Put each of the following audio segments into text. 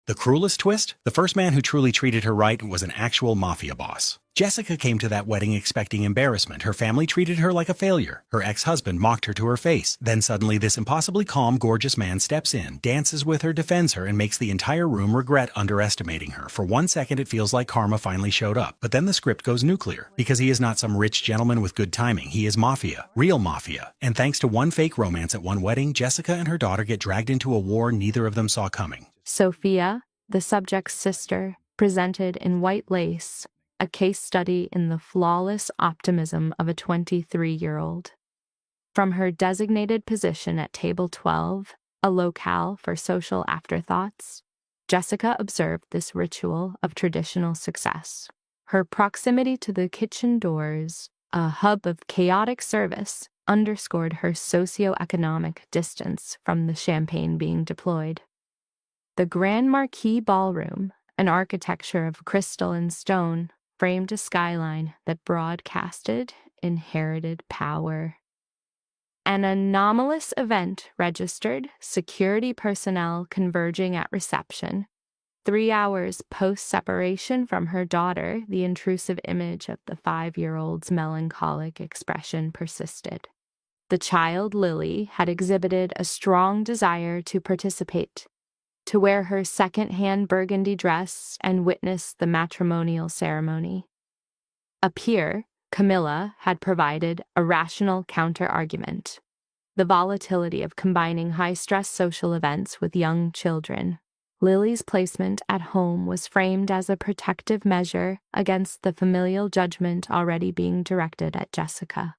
The cruelest twist? The first man who truly treated her right was an actual mafia boss. Jessica came to that wedding expecting embarrassment. Her family treated her like a failure. Her ex-husband mocked her to her face. Then suddenly this impossibly calm, gorgeous man steps in, dances with her, defends her, and makes the entire room regret underestimating her. For 1 second it feels like karma finally showed up. But then the script goes nuclear. Because he is not some rich gentleman with good timing. He is mafia. Real mafia. And thanks to one fake romance at one wedding, Jessica and her daughter get dragged into a war neither of them saw coming. Sophia, the subject's sister, presented in white lace, a case study in the flawless optimism of a 23-year-old. From her designated position at Table 12, a locale for social afterthoughts, Jessica observed this ritual of traditional success. Her proximity to the kitchen doors, a hub of chaotic service, underscored her socioeconomic distance from the champagne being deployed. The Grand Marquis Ballroom, an architecture of crystal and stone, framed a skyline that broadcasted inherited power. An anomalous event registered security personnel converging at reception. 3 hours post-separation from her daughter, the intrusive image of the 5-year-old's melancholic expression persisted. The child, Lily, had exhibited a strong desire to participate, to wear her second-hand burgundy dress and witness the matrimonial ceremony. A peer, Camilla, had provided a rational counter-argument. The volatility of combining high-stress social events with young children. Lily's placement at home was framed as a protective measure against the familial judgment already being directed at Jessica.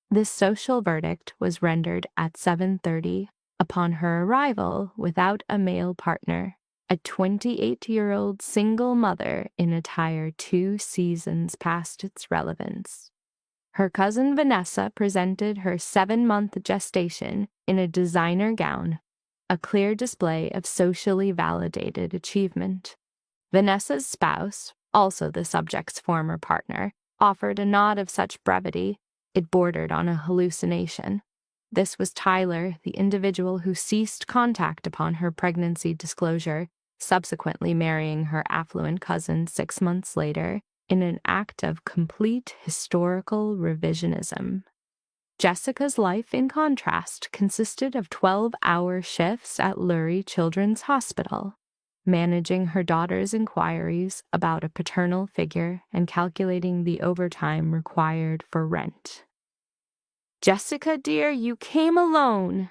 This social verdict was rendered at 7:30 upon her arrival without a male partner, a 28-year-old single mother in attire 2 seasons past its relevance. Her cousin Vanessa presented her 7-month gestation in a designer gown, a clear display of socially validated achievement. Vanessa's spouse, also the subject's former partner, offered a nod of such brevity it bordered on a hallucination. This was Tyler, the individual who ceased contact upon her pregnancy disclosure, subsequently marrying her affluent cousin 6 months later in an act of complete historical revisionism. Jessica's life, in contrast, consisted of 12-hour shifts at Lurie Children's Hospital, managing her daughter's inquiries about a paternal figure and calculating the overtime required for rent. "Jessica, dear, you came alone."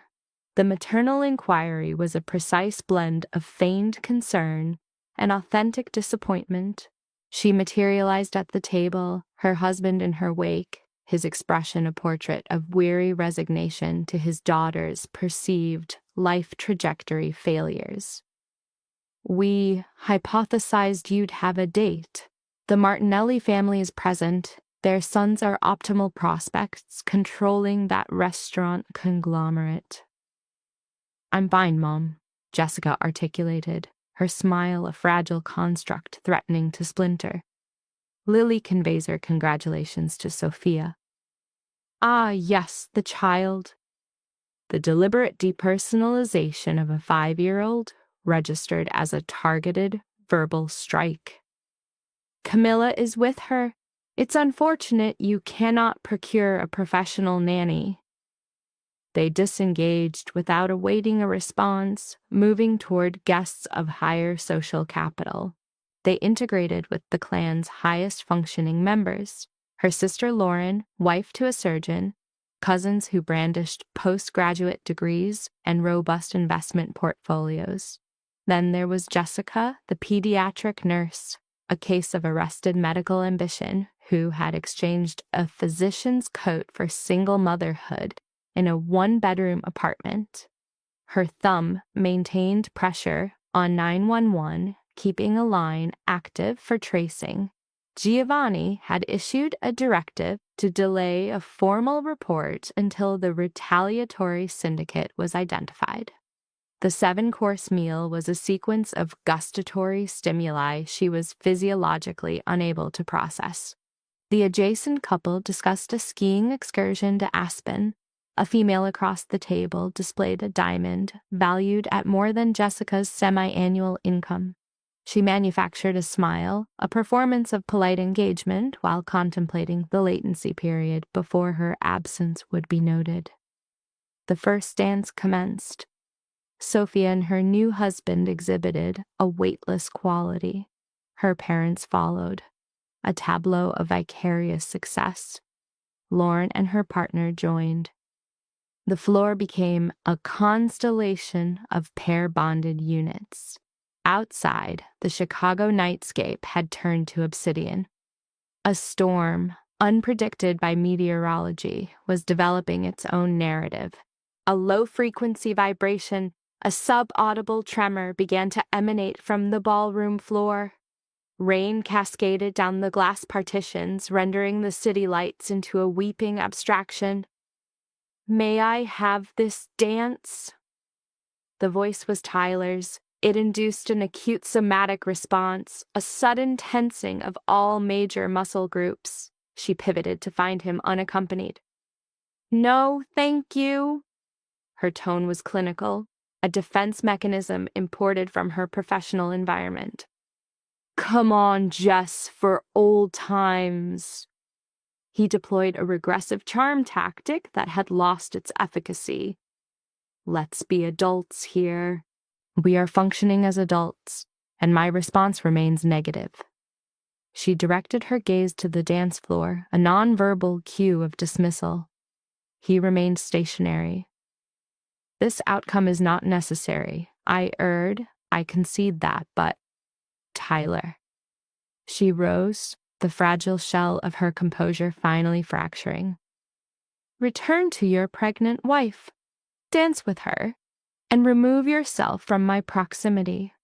The maternal inquiry was a precise blend of feigned concern and authentic disappointment. She materialized at the table, her husband in her wake, his expression a portrait of weary resignation to his daughter's perceived life trajectory failures. "We hypothesized you'd have a date. The Martinelli family is present. Their sons are optimal prospects, controlling that restaurant conglomerate." "I'm fine, Mom," Jessica articulated, her smile a fragile construct threatening to splinter. Lily conveys her congratulations to Sophia. "Ah, yes, the child." The deliberate depersonalization of a 5-year-old registered as a targeted verbal strike. "Camilla is with her. It's unfortunate you cannot procure a professional nanny." They disengaged without awaiting a response, moving toward guests of higher social capital. They integrated with the clan's highest functioning members, her sister Lauren, wife to a surgeon, cousins who brandished postgraduate degrees and robust investment portfolios. Then there was Jessica, the pediatric nurse, a case of arrested medical ambition, who had exchanged a physician's coat for single motherhood in a 1-bedroom apartment. Her thumb maintained pressure on 911, keeping a line active for tracing. Giovanni had issued a directive to delay a formal report until the retaliatory syndicate was identified. The 7-course meal was a sequence of gustatory stimuli she was physiologically unable to process. The adjacent couple discussed a skiing excursion to Aspen, A female across the table displayed a diamond valued at more than Jessica's semi-annual income. She manufactured a smile, a performance of polite engagement while contemplating the latency period before her absence would be noted. The first dance commenced. Sophia and her new husband exhibited a weightless quality. Her parents followed, a tableau of vicarious success. Lauren and her partner joined. The floor became a constellation of pair-bonded units. Outside, the Chicago nightscape had turned to obsidian. A storm, unpredicted by meteorology, was developing its own narrative. A low-frequency vibration, a sub-audible tremor began to emanate from the ballroom floor. Rain cascaded down the glass partitions, rendering the city lights into a weeping abstraction. "May I have this dance?" The voice was Tyler's. It induced an acute somatic response, a sudden tensing of all major muscle groups. She pivoted to find him unaccompanied. "No, thank you." Her tone was clinical, a defense mechanism imported from her professional environment. "Come on, Jess, for old times." He deployed a regressive charm tactic that had lost its efficacy. "Let's be adults here." "We are functioning as adults, and my response remains negative." She directed her gaze to the dance floor, a nonverbal cue of dismissal. He remained stationary. "This outcome is not necessary. I concede that, but—" "Tyler." She rose, the fragile shell of her composure finally fracturing. "Return to your pregnant wife. Dance with her, and remove yourself from my proximity."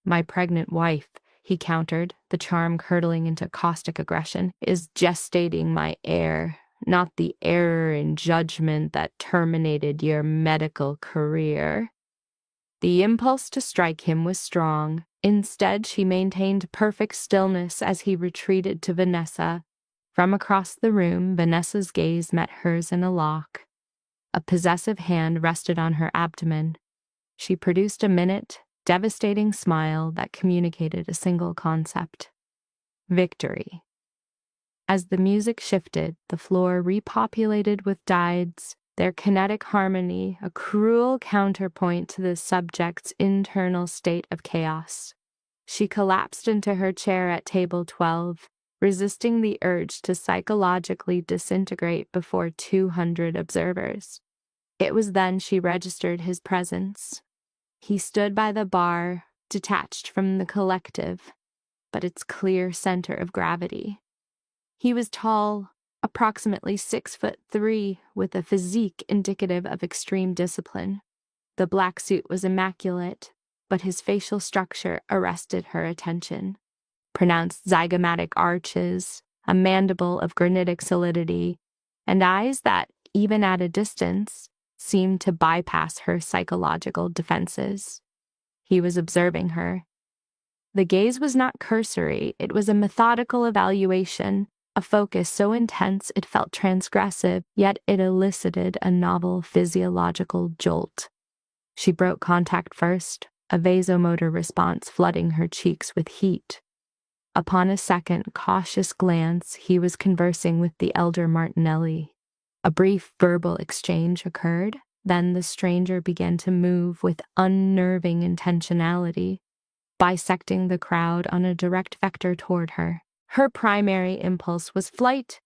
"My pregnant wife," he countered, the charm curdling into caustic aggression, "is gestating my heir, not the error in judgment that terminated your medical career." The impulse to strike him was strong. Instead, she maintained perfect stillness as he retreated to Vanessa. From across the room, Vanessa's gaze met hers in a lock. A possessive hand rested on her abdomen. She produced a minute, devastating smile that communicated a single concept: victory. As the music shifted, the floor repopulated with dides, their kinetic harmony a cruel counterpoint to the subject's internal state of chaos. She collapsed into her chair at table 12, resisting the urge to psychologically disintegrate before 200 observers. It was then she registered his presence. He stood by the bar, detached from the collective, but its clear center of gravity. He was tall, approximately 6'3", with a physique indicative of extreme discipline. The black suit was immaculate, but his facial structure arrested her attention. Pronounced zygomatic arches, a mandible of granitic solidity, and eyes that, even at a distance, seemed to bypass her psychological defenses. He was observing her. The gaze was not cursory, it was a methodical evaluation, a focus so intense it felt transgressive, yet it elicited a novel physiological jolt. She broke contact first, a vasomotor response flooding her cheeks with heat. Upon a second, cautious glance, he was conversing with the elder Martinelli. A brief verbal exchange occurred, then the stranger began to move with unnerving intentionality, bisecting the crowd on a direct vector toward her. Her primary impulse was flight,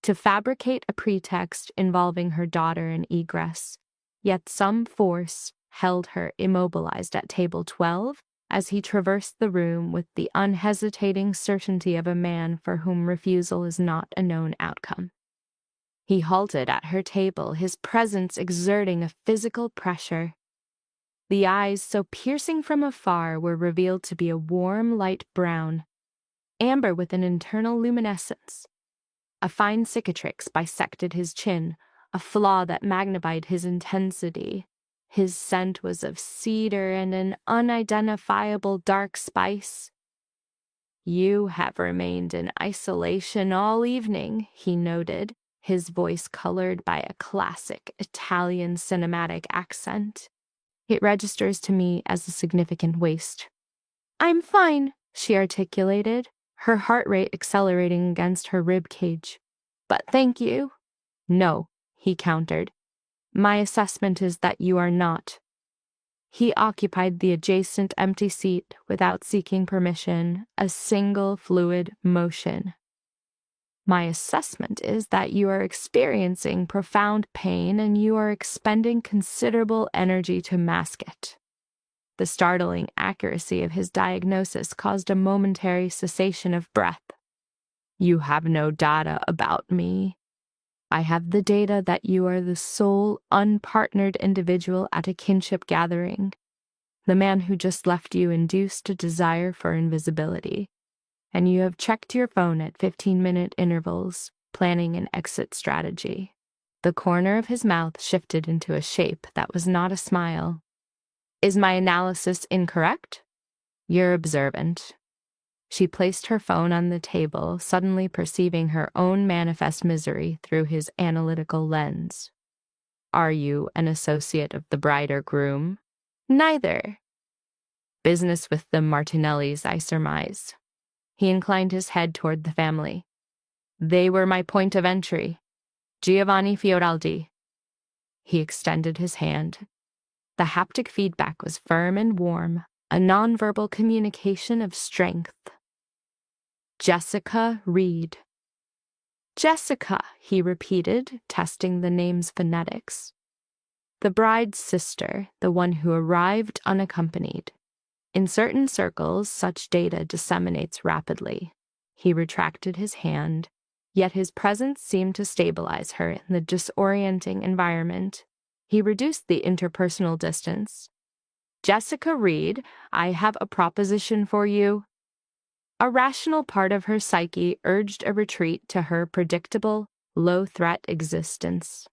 to fabricate a pretext involving her daughter and egress. Yet some force held her immobilized at table 12 as he traversed the room with the unhesitating certainty of a man for whom refusal is not a known outcome. He halted at her table, his presence exerting a physical pressure. The eyes, so piercing from afar, were revealed to be a warm light brown, amber with an internal luminescence. A fine cicatrix bisected his chin, a flaw that magnified his intensity. His scent was of cedar and an unidentifiable dark spice. "You have remained in isolation all evening," he noted, his voice colored by a classic Italian cinematic accent. It registers to me as a significant waste. "I'm fine," she articulated, her heart rate accelerating against her rib cage. "But thank you." "No," he countered. "My assessment is that you are not." He occupied the adjacent empty seat without seeking permission, a single fluid motion. "My assessment is that you are experiencing profound pain and you are expending considerable energy to mask it." The startling accuracy of his diagnosis caused a momentary cessation of breath. "You have no data about me." "I have the data that you are the sole unpartnered individual at a kinship gathering. The man who just left you induced a desire for invisibility, and you have checked your phone at 15-minute intervals, planning an exit strategy." The corner of his mouth shifted into a shape that was not a smile. "Is my analysis incorrect?" "You're observant." She placed her phone on the table, suddenly perceiving her own manifest misery through his analytical lens. "Are you an associate of the bride or groom?" "Neither." "Business with the Martinellis, I surmise." He inclined his head toward the family. "They were my point of entry. Giovanni Fioraldi." He extended his hand. The haptic feedback was firm and warm, a nonverbal communication of strength. "Jessica Reed." "Jessica," he repeated, testing the name's phonetics. "The bride's sister, the one who arrived unaccompanied. In certain circles, such data disseminates rapidly." He retracted his hand, yet his presence seemed to stabilize her in the disorienting environment. He reduced the interpersonal distance. "Jessica Reed, I have a proposition for you." A rational part of her psyche urged a retreat to her predictable, low-threat existence.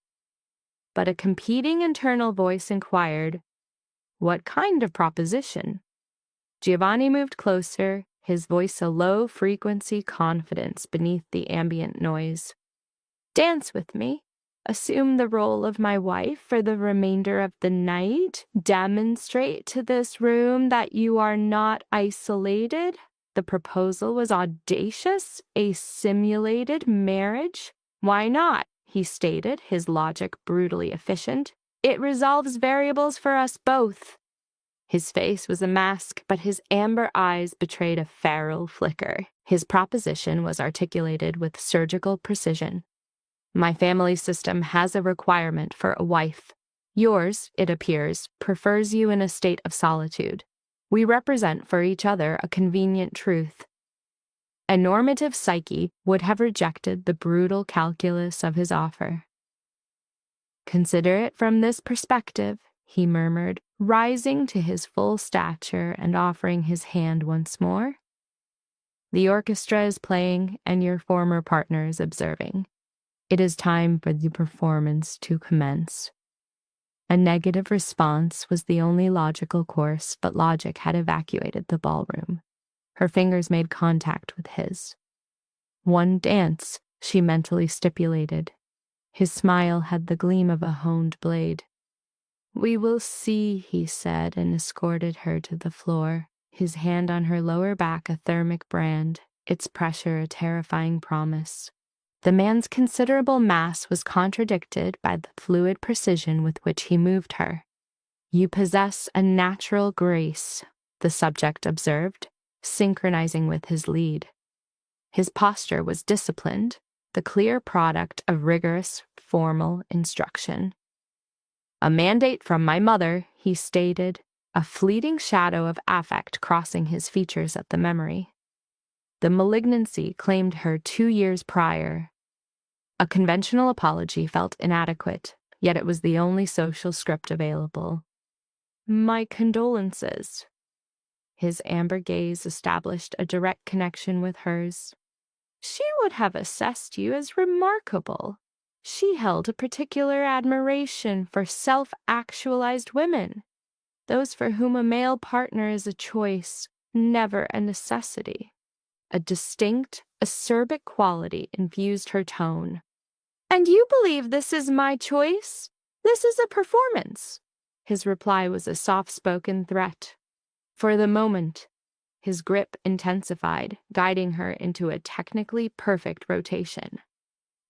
But a competing internal voice inquired, "What kind of proposition?" Giovanni moved closer, his voice a low-frequency confidence beneath the ambient noise. "Dance with me. Assume the role of my wife for the remainder of the night. Demonstrate to this room that you are not isolated." The proposal was audacious, a simulated marriage. "Why not?" he stated, his logic brutally efficient. "It resolves variables for us both." His face was a mask, but his amber eyes betrayed a feral flicker. His proposition was articulated with surgical precision. "My family system has a requirement for a wife. Yours, it appears, prefers you in a state of solitude. We represent for each other a convenient truth." A normative psyche would have rejected the brutal calculus of his offer. "Consider it from this perspective," he murmured, rising to his full stature and offering his hand once more. "The orchestra is playing and your former partner is observing. It is time for the performance to commence." A negative response was the only logical course, but logic had evacuated the ballroom. Her fingers made contact with his. "One dance," she mentally stipulated. His smile had the gleam of a honed blade. "We will see," he said, and escorted her to the floor, his hand on her lower back a thermic brand, its pressure a terrifying promise. The man's considerable mass was contradicted by the fluid precision with which he moved her. "You possess a natural grace," the subject observed, synchronizing with his lead. His posture was disciplined, the clear product of rigorous, formal instruction. "A mandate from my mother," he stated, a fleeting shadow of affect crossing his features at the memory. The malignancy claimed her 2 years prior. A conventional apology felt inadequate, yet it was the only social script available. "My condolences." His amber gaze established a direct connection with hers. "She would have assessed you as remarkable. She held a particular admiration for self-actualized women, those for whom a male partner is a choice, never a necessity." A distinct, acerbic quality infused her tone. And you believe this is my choice? This is a performance. His reply was a soft-spoken threat. For the moment, his grip intensified, guiding her into a technically perfect rotation.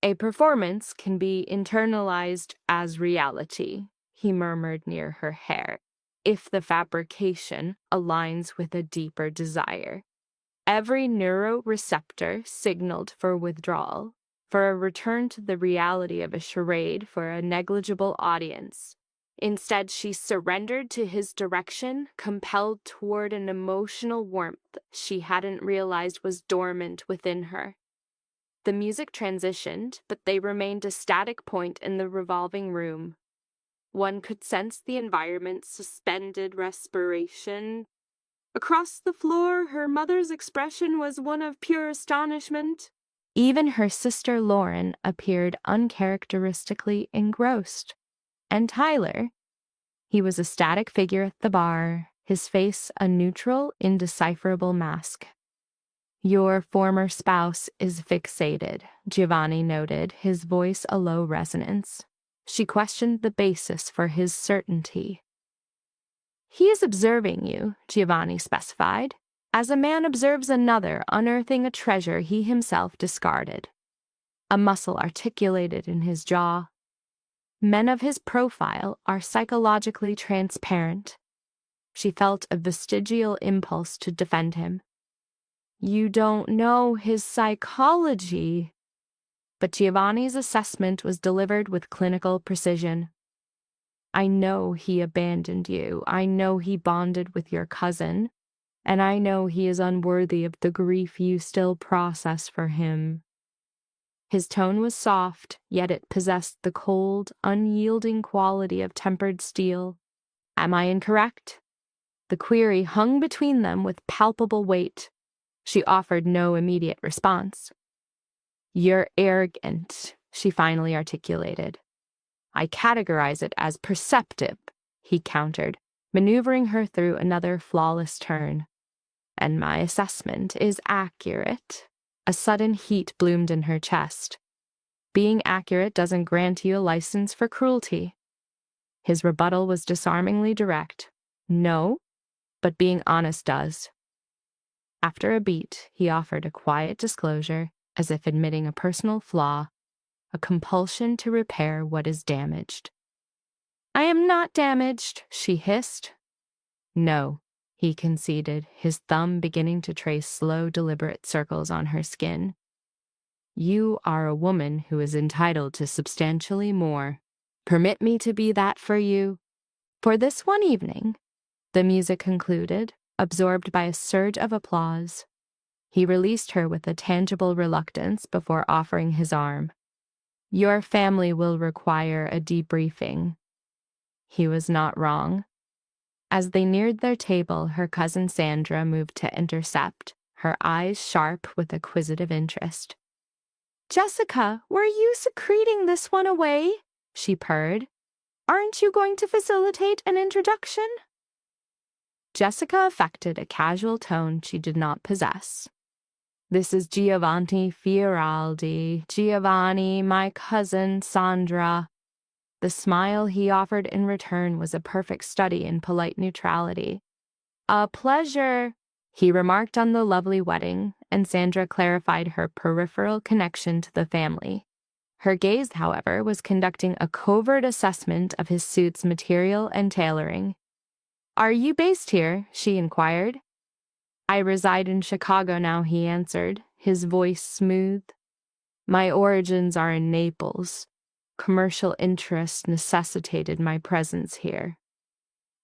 A performance can be internalized as reality, he murmured near her hair, if the fabrication aligns with a deeper desire. Every neuroreceptor signaled for withdrawal, for a return to the reality of a charade for a negligible audience. Instead, she surrendered to his direction, compelled toward an emotional warmth she hadn't realized was dormant within her. The music transitioned, but they remained a static point in the revolving room. One could sense the environment's suspended respiration. Across the floor, her mother's expression was one of pure astonishment. Even her sister Lauren appeared uncharacteristically engrossed. And Tyler, he was a static figure at the bar, his face a neutral, indecipherable mask. Your former spouse is fixated, Giovanni noted, his voice a low resonance. She questioned the basis for his certainty. He is observing you, Giovanni specified, as a man observes another unearthing a treasure he himself discarded. A muscle articulated in his jaw. Men of his profile are psychologically transparent. She felt a vestigial impulse to defend him. You don't know his psychology. But Giovanni's assessment was delivered with clinical precision. I know he abandoned you. I know he bonded with your cousin. And I know he is unworthy of the grief you still process for him. His tone was soft, yet it possessed the cold, unyielding quality of tempered steel. Am I incorrect? The query hung between them with palpable weight. She offered no immediate response. You're arrogant, she finally articulated. I categorize it as perceptive, he countered, maneuvering her through another flawless turn. And my assessment is accurate. A sudden heat bloomed in her chest. Being accurate doesn't grant you a license for cruelty. His rebuttal was disarmingly direct. No, but being honest does. After a beat, he offered a quiet disclosure, as if admitting a personal flaw, a compulsion to repair what is damaged. I am not damaged, she hissed. No, he conceded, his thumb beginning to trace slow, deliberate circles on her skin. You are a woman who is entitled to substantially more. Permit me to be that for you. For this one evening, the music concluded, absorbed by a surge of applause. He released her with a tangible reluctance before offering his arm. Your family will require a debriefing. He was not wrong. As they neared their table, her cousin Sandra moved to intercept, her eyes sharp with acquisitive interest. Jessica, were you secreting this one away? She purred. Aren't you going to facilitate an introduction? Jessica affected a casual tone she did not possess. This is Giovanni Fioraldi. Giovanni, my cousin, Sandra. The smile he offered in return was a perfect study in polite neutrality. A pleasure, he remarked on the lovely wedding, and Sandra clarified her peripheral connection to the family. Her gaze, however, was conducting a covert assessment of his suit's material and tailoring. Are you based here? She inquired. I reside in Chicago now, he answered, his voice smooth. My origins are in Naples. Commercial interest necessitated my presence here.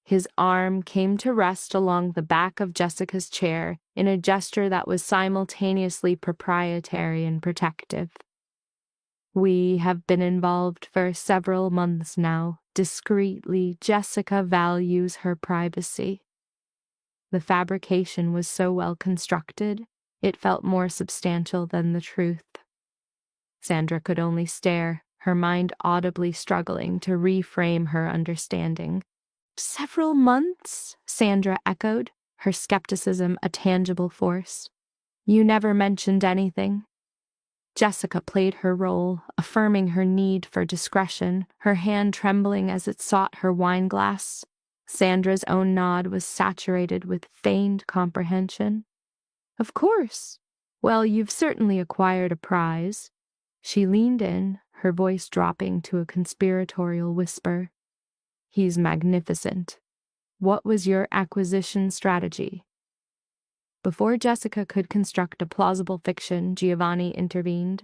His arm came to rest along the back of Jessica's chair in a gesture that was simultaneously proprietary and protective. We have been involved for several months now. Discreetly, Jessica values her privacy. The fabrication was so well constructed, it felt more substantial than the truth. Sandra could only stare, her mind audibly struggling to reframe her understanding. Several months? Sandra echoed, her skepticism a tangible force. You never mentioned anything. Jessica played her role, affirming her need for discretion, her hand trembling as it sought her wine glass. Sandra's own nod was saturated with feigned comprehension. Of course. Well, you've certainly acquired a prize. She leaned in, her voice dropping to a conspiratorial whisper. He's magnificent. What was your acquisition strategy? Before Jessica could construct a plausible fiction, Giovanni intervened.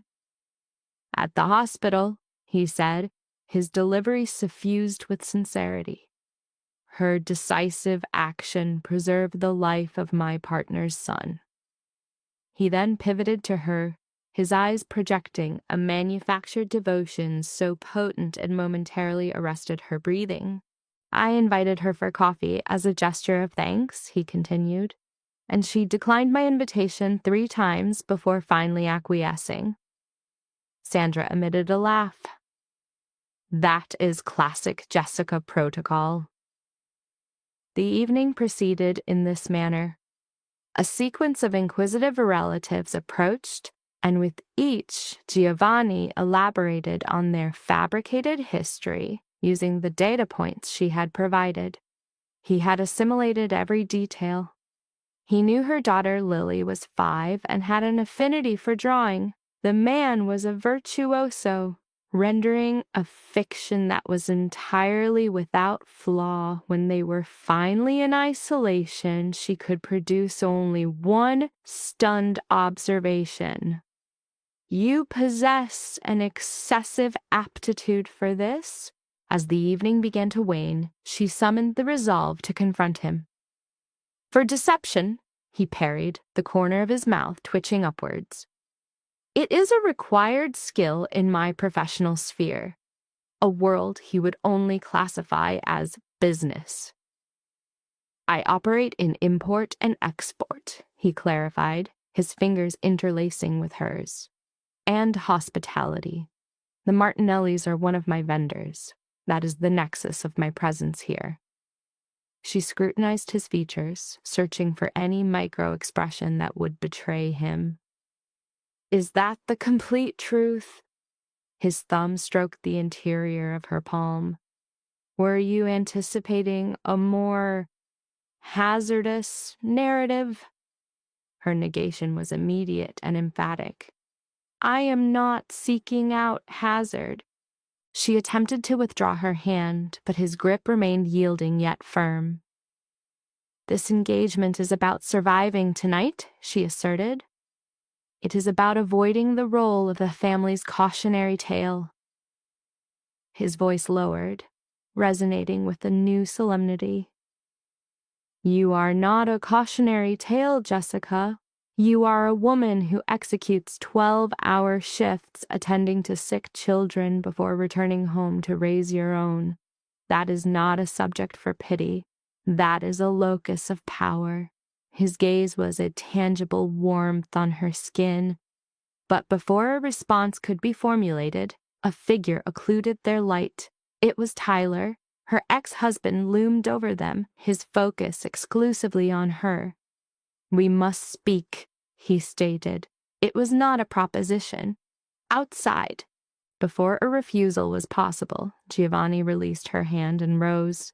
At the hospital, he said, his delivery suffused with sincerity. Her decisive action preserved the life of my partner's son. He then pivoted to her, his eyes projecting a manufactured devotion so potent it momentarily arrested her breathing. I invited her for coffee as a gesture of thanks, he continued, and she declined my invitation 3 times before finally acquiescing. Sandra emitted a laugh. That is classic Jessica protocol. The evening proceeded in this manner. A sequence of inquisitive relatives approached, and with each, Giovanni elaborated on their fabricated history using the data points she had provided. He had assimilated every detail. He knew her daughter Lily was 5 and had an affinity for drawing. The man was a virtuoso, rendering a fiction that was entirely without flaw. When they were finally in isolation, she could produce only one stunned observation. You possess an excessive aptitude for this. As the evening began to wane, she summoned the resolve to confront him. For deception, he parried, the corner of his mouth twitching upwards. It is a required skill in my professional sphere, a world he would only classify as business. I operate in import and export, he clarified, his fingers interlacing with hers, and hospitality. The Martinellis are one of my vendors. That is the nexus of my presence here. She scrutinized his features, searching for any micro-expression that would betray him. Is that the complete truth? His thumb stroked the interior of her palm. Were you anticipating a more hazardous narrative? Her negation was immediate and emphatic. I am not seeking out hazard. She attempted to withdraw her hand, but his grip remained yielding yet firm. This engagement is about surviving tonight, she asserted. It is about avoiding the role of the family's cautionary tale. His voice lowered, resonating with a new solemnity. You are not a cautionary tale, Jessica. You are a woman who executes 12-hour shifts attending to sick children before returning home to raise your own. That is not a subject for pity. That is a locus of power. His gaze was a tangible warmth on her skin. But before a response could be formulated, a figure occluded their light. It was Tyler. Her ex-husband loomed over them, his focus exclusively on her. We must speak, he stated. It was not a proposition. Outside. Before a refusal was possible, Giovanni released her hand and rose.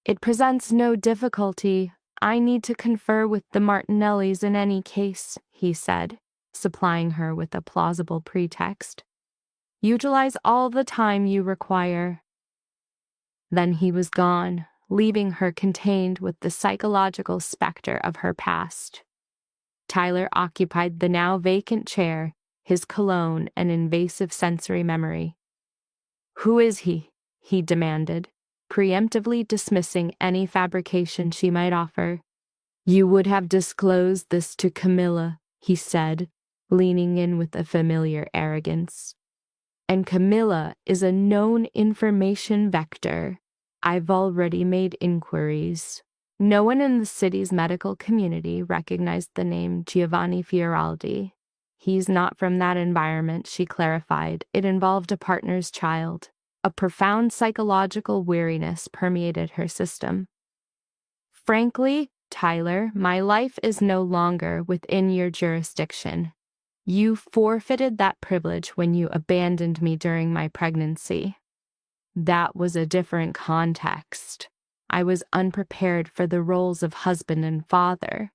It presents no difficulty. I need to confer with the Martinellis in any case, he said, supplying her with a plausible pretext. Utilize all the time you require. Then he was gone, leaving her contained with the psychological specter of her past. Tyler occupied the now vacant chair, his cologne an invasive sensory memory. Who is he? He demanded, preemptively dismissing any fabrication she might offer. You would have disclosed this to Camilla, he said, leaning in with a familiar arrogance. And Camilla is a known information vector. I've already made inquiries. No one in the city's medical community recognized the name Giovanni Fioraldi. He's not from that environment, she clarified. It involved a partner's child. A profound psychological weariness permeated her system. Frankly, Tyler, my life is no longer within your jurisdiction. You forfeited that privilege when you abandoned me during my pregnancy. That was a different context. I was unprepared for the roles of husband and father.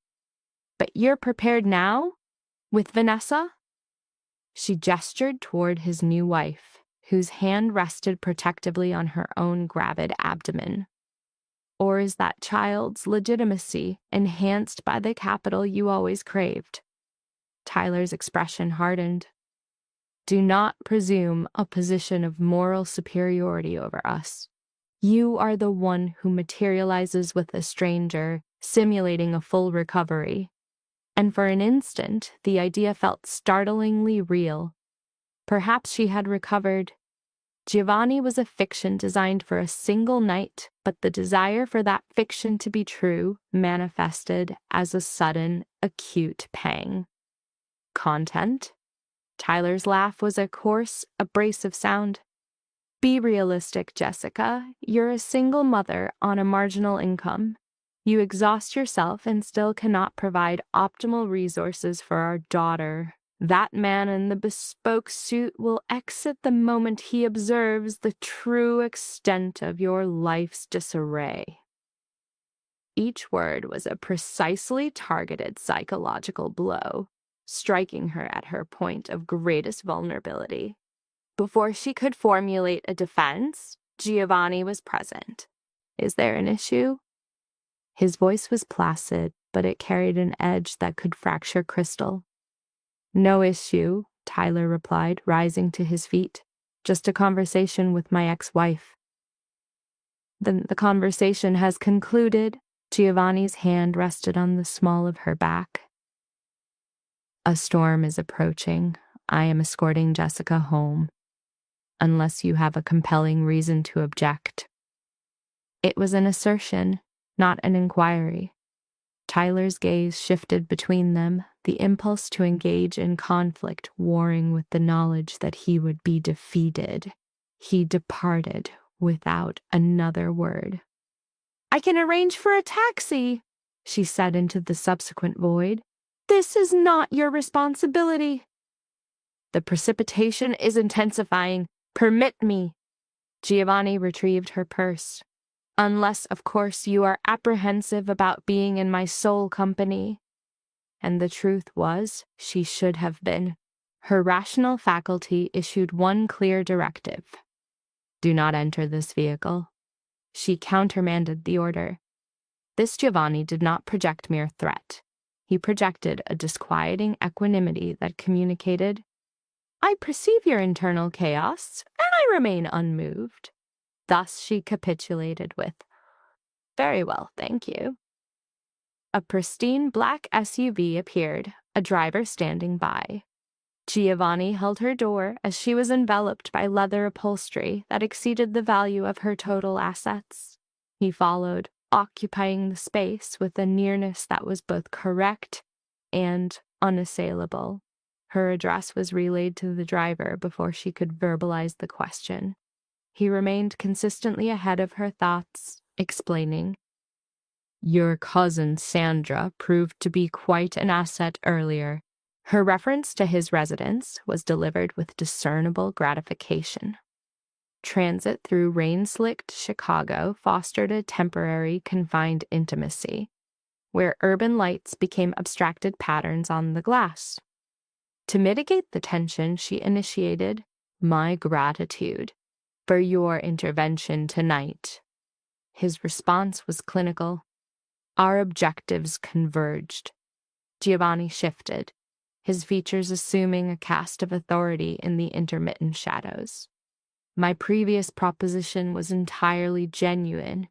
But you're prepared now? With Vanessa?" She gestured toward his new wife, whose hand rested protectively on her own gravid abdomen. "Or is that child's legitimacy enhanced by the capital you always craved?" Tyler's expression hardened. "Do not presume a position of moral superiority over us. You are the one who materializes with a stranger, simulating a full recovery." And for an instant, the idea felt startlingly real. Perhaps she had recovered. Giovanni was a fiction designed for a single night, but the desire for that fiction to be true manifested as a sudden, acute pang. Content? Tyler's laugh was a coarse, abrasive sound. "Be realistic, Jessica. You're a single mother on a marginal income. You exhaust yourself and still cannot provide optimal resources for our daughter. That man in the bespoke suit will exit the moment he observes the true extent of your life's disarray." Each word was a precisely targeted psychological blow, striking her at her point of greatest vulnerability. Before she could formulate a defense, Giovanni was present. "Is there an issue?" His voice was placid, but it carried an edge that could fracture crystal. "No issue," Tyler replied, rising to his feet. "Just a conversation with my ex-wife." "Then the conversation has concluded." Giovanni's hand rested on the small of her back. "A storm is approaching. I am escorting Jessica home, unless you have a compelling reason to object." It was an assertion, not an inquiry. Tyler's gaze shifted between them, the impulse to engage in conflict warring with the knowledge that he would be defeated. He departed without another word. "I can arrange for a taxi," she said into the subsequent void. "This is not your responsibility." "The precipitation is intensifying. Permit me." Giovanni retrieved her purse. "Unless, of course, you are apprehensive about being in my sole company." And the truth was, she should have been. Her rational faculty issued one clear directive: "Do not enter this vehicle." She countermanded the order. This Giovanni did not project mere threat. He projected a disquieting equanimity that communicated, "I perceive your internal chaos, and I remain unmoved." Thus she capitulated with, "Very well, thank you." A pristine black SUV appeared, a driver standing by. Giovanni held her door as she was enveloped by leather upholstery that exceeded the value of her total assets. He followed, occupying the space with a nearness that was both correct and unassailable. Her address was relayed to the driver before she could verbalize the question. He remained consistently ahead of her thoughts, explaining, "Your cousin Sandra proved to be quite an asset earlier." Her reference to his residence was delivered with discernible gratification. Transit through rain-slicked Chicago fostered a temporary, confined intimacy, where urban lights became abstracted patterns on the glass. To mitigate the tension, she initiated, "My gratitude for your intervention tonight." His response was clinical. Our objectives converged. Giovanni shifted, his features assuming a cast of authority in the intermittent shadows. "My previous proposition was entirely genuine.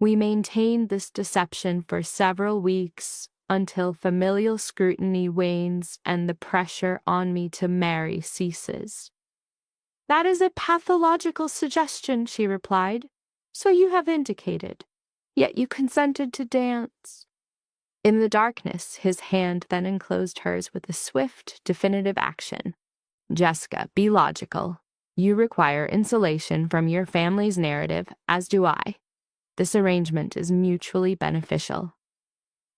We maintained this deception for several weeks until familial scrutiny wanes and the pressure on me to marry ceases." "That is a pathological suggestion," she replied. "So you have indicated. Yet you consented to dance." In the darkness, his hand then enclosed hers with a swift, definitive action. "Jessica, be logical. You require insulation from your family's narrative, as do I. This arrangement is mutually beneficial."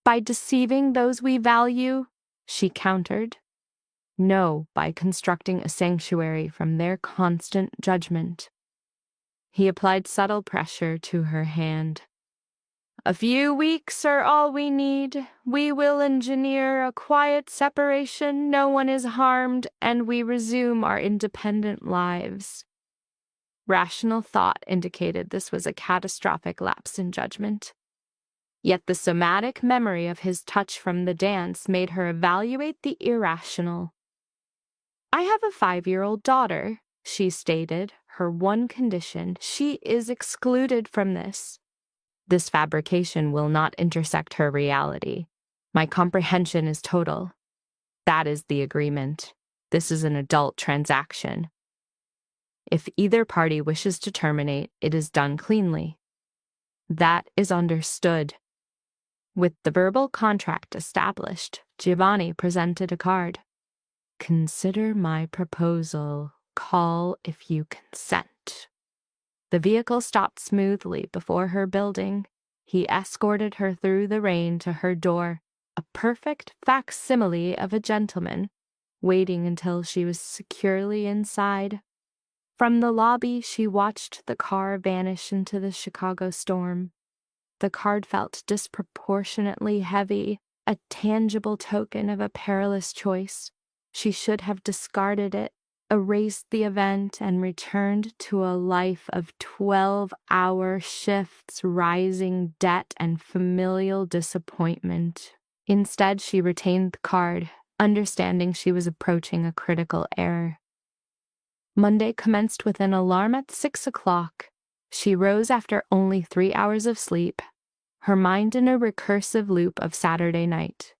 "By deceiving those we value?" she countered. No, by constructing a sanctuary from their constant judgment. He applied subtle pressure to her hand. A few weeks are all we need. We will engineer a quiet separation, no one is harmed, and we resume our independent lives. Rational thought indicated this was a catastrophic lapse in judgment. Yet the somatic memory of his touch from the dance made her evaluate the irrational. I have a 5-year-old daughter, she stated, her one condition. She is excluded from this. This fabrication will not intersect her reality. My comprehension is total. That is the agreement. This is an adult transaction. If either party wishes to terminate, it is done cleanly. That is understood. With the verbal contract established, Giovanni presented a card. Consider my proposal. Call if you consent. The vehicle stopped smoothly before her building. He escorted her through the rain to her door, a perfect facsimile of a gentleman, waiting until she was securely inside. From the lobby, she watched the car vanish into the Chicago storm. The card felt disproportionately heavy, a tangible token of a perilous choice. She should have discarded it, erased the event, and returned to a life of 12-hour shifts, rising debt, and familial disappointment. Instead, she retained the card, understanding she was approaching a critical error. Monday commenced with an alarm at 6 o'clock. She rose after only 3 hours of sleep, her mind in a recursive loop of Saturday night.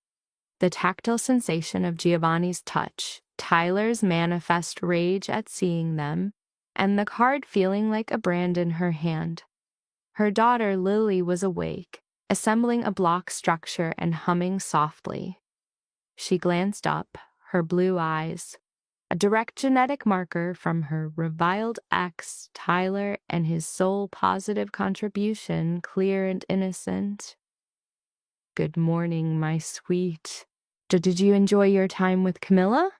The tactile sensation of Giovanni's touch, Tyler's manifest rage at seeing them, and the card feeling like a brand in her hand. Her daughter Lily was awake, assembling a block structure and humming softly. She glanced up, her blue eyes, a direct genetic marker from her reviled ex, Tyler, and his sole positive contribution, clear and innocent. Good morning, my sweet. Did you enjoy your time with Camilla?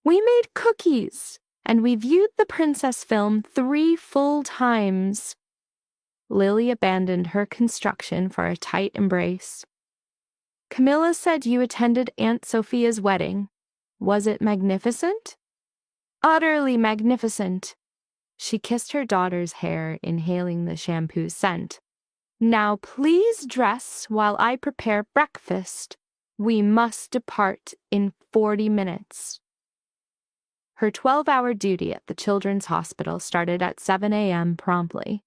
We made cookies, and we viewed the princess film 3 full times. Lily abandoned her construction for a tight embrace. Camilla said you attended Aunt Sophia's wedding. Was it magnificent? Utterly magnificent. She kissed her daughter's hair, inhaling the shampoo scent. Now please dress while I prepare breakfast. We must depart in 40 minutes. Her 12-hour duty at the Children's Hospital started at 7 a.m. promptly.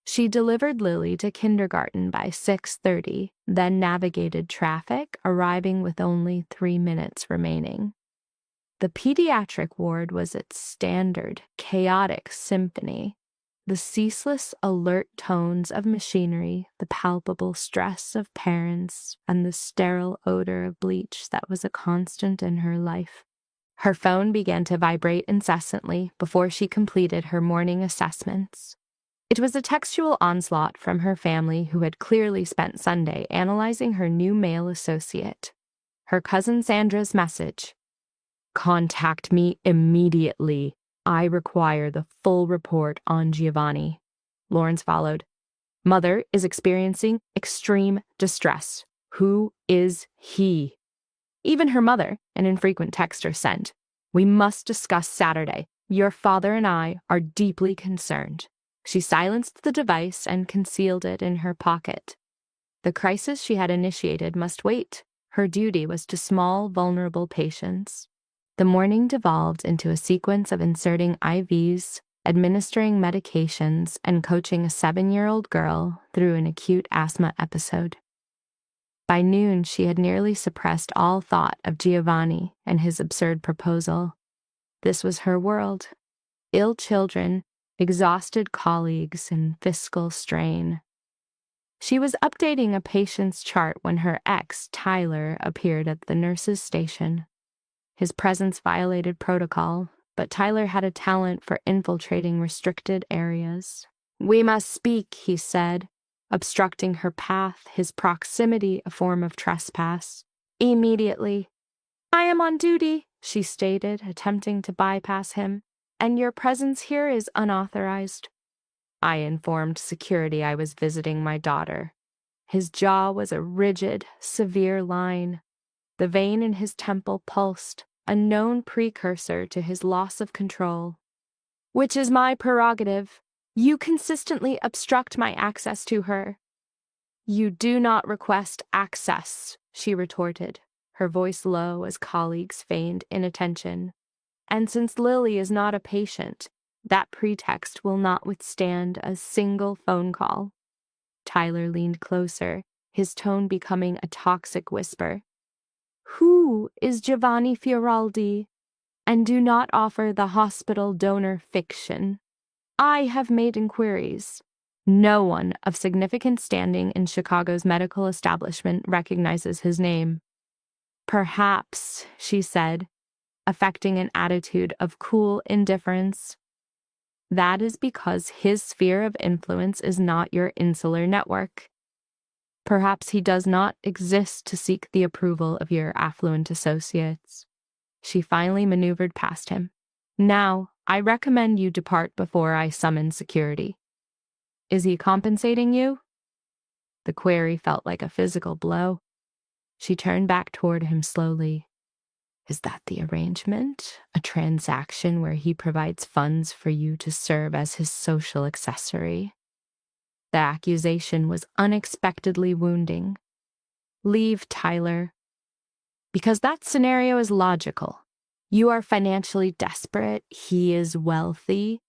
She delivered Lily to kindergarten by 6:30, then navigated traffic, arriving with only 3 minutes remaining. The pediatric ward was its standard, chaotic symphony. The ceaseless, alert tones of machinery, the palpable stress of parents, and the sterile odor of bleach that was a constant in her life. Her phone began to vibrate incessantly before she completed her morning assessments. It was a textual onslaught from her family who had clearly spent Sunday analyzing her new male associate. Her cousin Sandra's message: "Contact me immediately. I require the full report on Giovanni." Lauren's followed. "Mother is experiencing extreme distress. Who is he?" Even her mother, an infrequent texter, sent, "We must discuss Saturday. Your father and I are deeply concerned." She silenced the device and concealed it in her pocket. The crisis she had initiated must wait. Her duty was to small, vulnerable patients. The morning devolved into a sequence of inserting IVs, administering medications, and coaching a 7-year-old girl through an acute asthma episode. By noon, she had nearly suppressed all thought of Giovanni and his absurd proposal. This was her world. Ill children, exhausted colleagues, and fiscal strain. She was updating a patient's chart when her ex, Tyler, appeared at the nurse's station. His presence violated protocol, but Tyler had a talent for infiltrating restricted areas. "We must speak," he said, obstructing her path, his proximity a form of trespass. "Immediately." "I am on duty," she stated, attempting to bypass him, "and your presence here is unauthorized." I informed security I was visiting my daughter. His jaw was a rigid, severe line. The vein in his temple pulsed, a known precursor to his loss of control. "Which is my prerogative. You consistently obstruct my access to her." "You do not request access," she retorted, her voice low as colleagues feigned inattention. "And since Lily is not a patient, that pretext will not withstand a single phone call." Tyler leaned closer, his tone becoming a toxic whisper. "Who is Giovanni Fioraldi? And do not offer the hospital donor fiction. I have made inquiries. No one of significant standing in Chicago's medical establishment recognizes his name." "Perhaps," she said, affecting an attitude of cool indifference, "that is because his sphere of influence is not your insular network. Perhaps he does not exist to seek the approval of your affluent associates." She finally maneuvered past him. "Now, I recommend you depart before I summon security." "Is he compensating you?" The query felt like a physical blow. She turned back toward him slowly. "Is that the arrangement? A transaction where he provides funds for you to serve as his social accessory?" The accusation was unexpectedly wounding. "Leave, Tyler." "Because that scenario is logical. You are financially desperate, he is wealthy,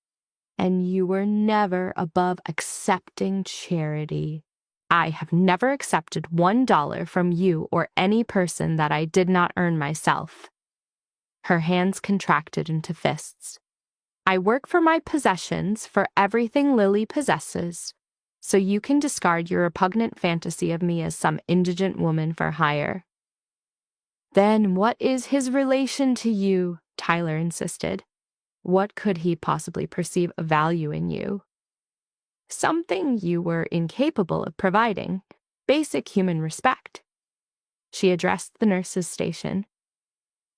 and you were never above accepting charity. I have never accepted $1 from you or any person that I did not earn myself." Her hands contracted into fists. "I work for my possessions, for everything Lily possesses, so you can discard your repugnant fantasy of me as some indigent woman for hire." "Then what is his relation to you?" Tyler insisted. "What could he possibly perceive of value in you?" "Something you were incapable of providing. Basic human respect." She addressed the nurse's station.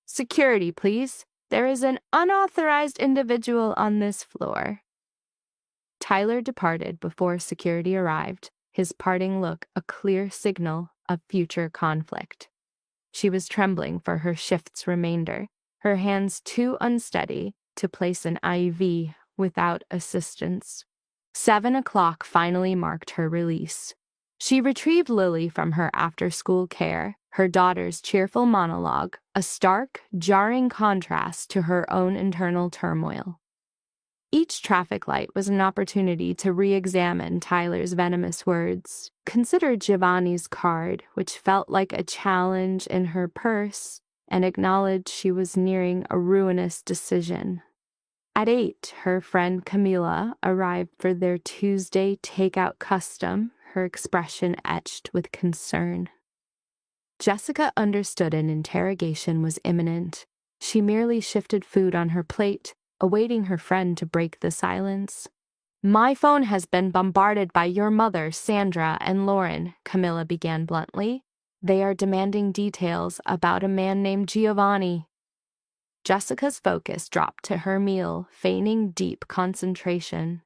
"Security, please. There is an unauthorized individual on this floor." Tyler departed before security arrived, his parting look a clear signal of future conflict. She was trembling for her shift's remainder, her hands too unsteady to place an IV without assistance. 7 o'clock finally marked her release. She retrieved Lily from her after-school care, her daughter's cheerful monologue, a stark, jarring contrast to her own internal turmoil. Each traffic light was an opportunity to re-examine Tyler's venomous words, consider Giovanni's card, which felt like a challenge in her purse, and acknowledge she was nearing a ruinous decision. At 8, her friend Camila arrived for their Tuesday takeout custom, her expression etched with concern. Jessica understood an interrogation was imminent. She merely shifted food on her plate, awaiting her friend to break the silence. "My phone has been bombarded by your mother, Sandra, and Lauren," Camilla began bluntly. "They are demanding details about a man named Giovanni." Jessica's focus dropped to her meal, feigning deep concentration.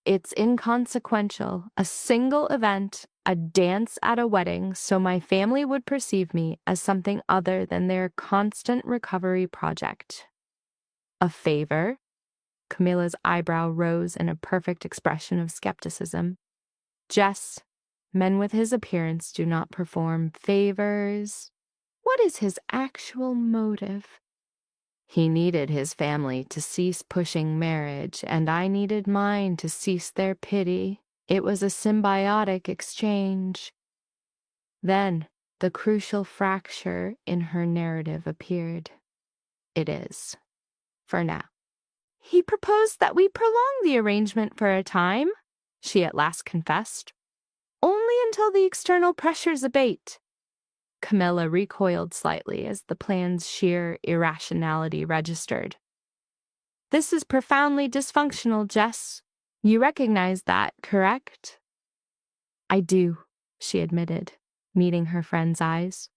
"It's inconsequential, a single event, a dance at a wedding, so my family would perceive me as something other than their constant recovery project." "A favor?" Camilla's eyebrow rose in a perfect expression of skepticism. "Jess, men with his appearance do not perform favors. What is his actual motive?" "He needed his family to cease pushing marriage, and I needed mine to cease their pity. It was a symbiotic exchange." Then the crucial fracture in her narrative appeared. "It is. For now." "He proposed that we prolong the arrangement for a time," she at last confessed. "Only until the external pressures abate." Camilla recoiled slightly as the plan's sheer irrationality registered. "This is profoundly dysfunctional, Jess. You recognize that, correct?" "I do," she admitted, meeting her friend's eyes.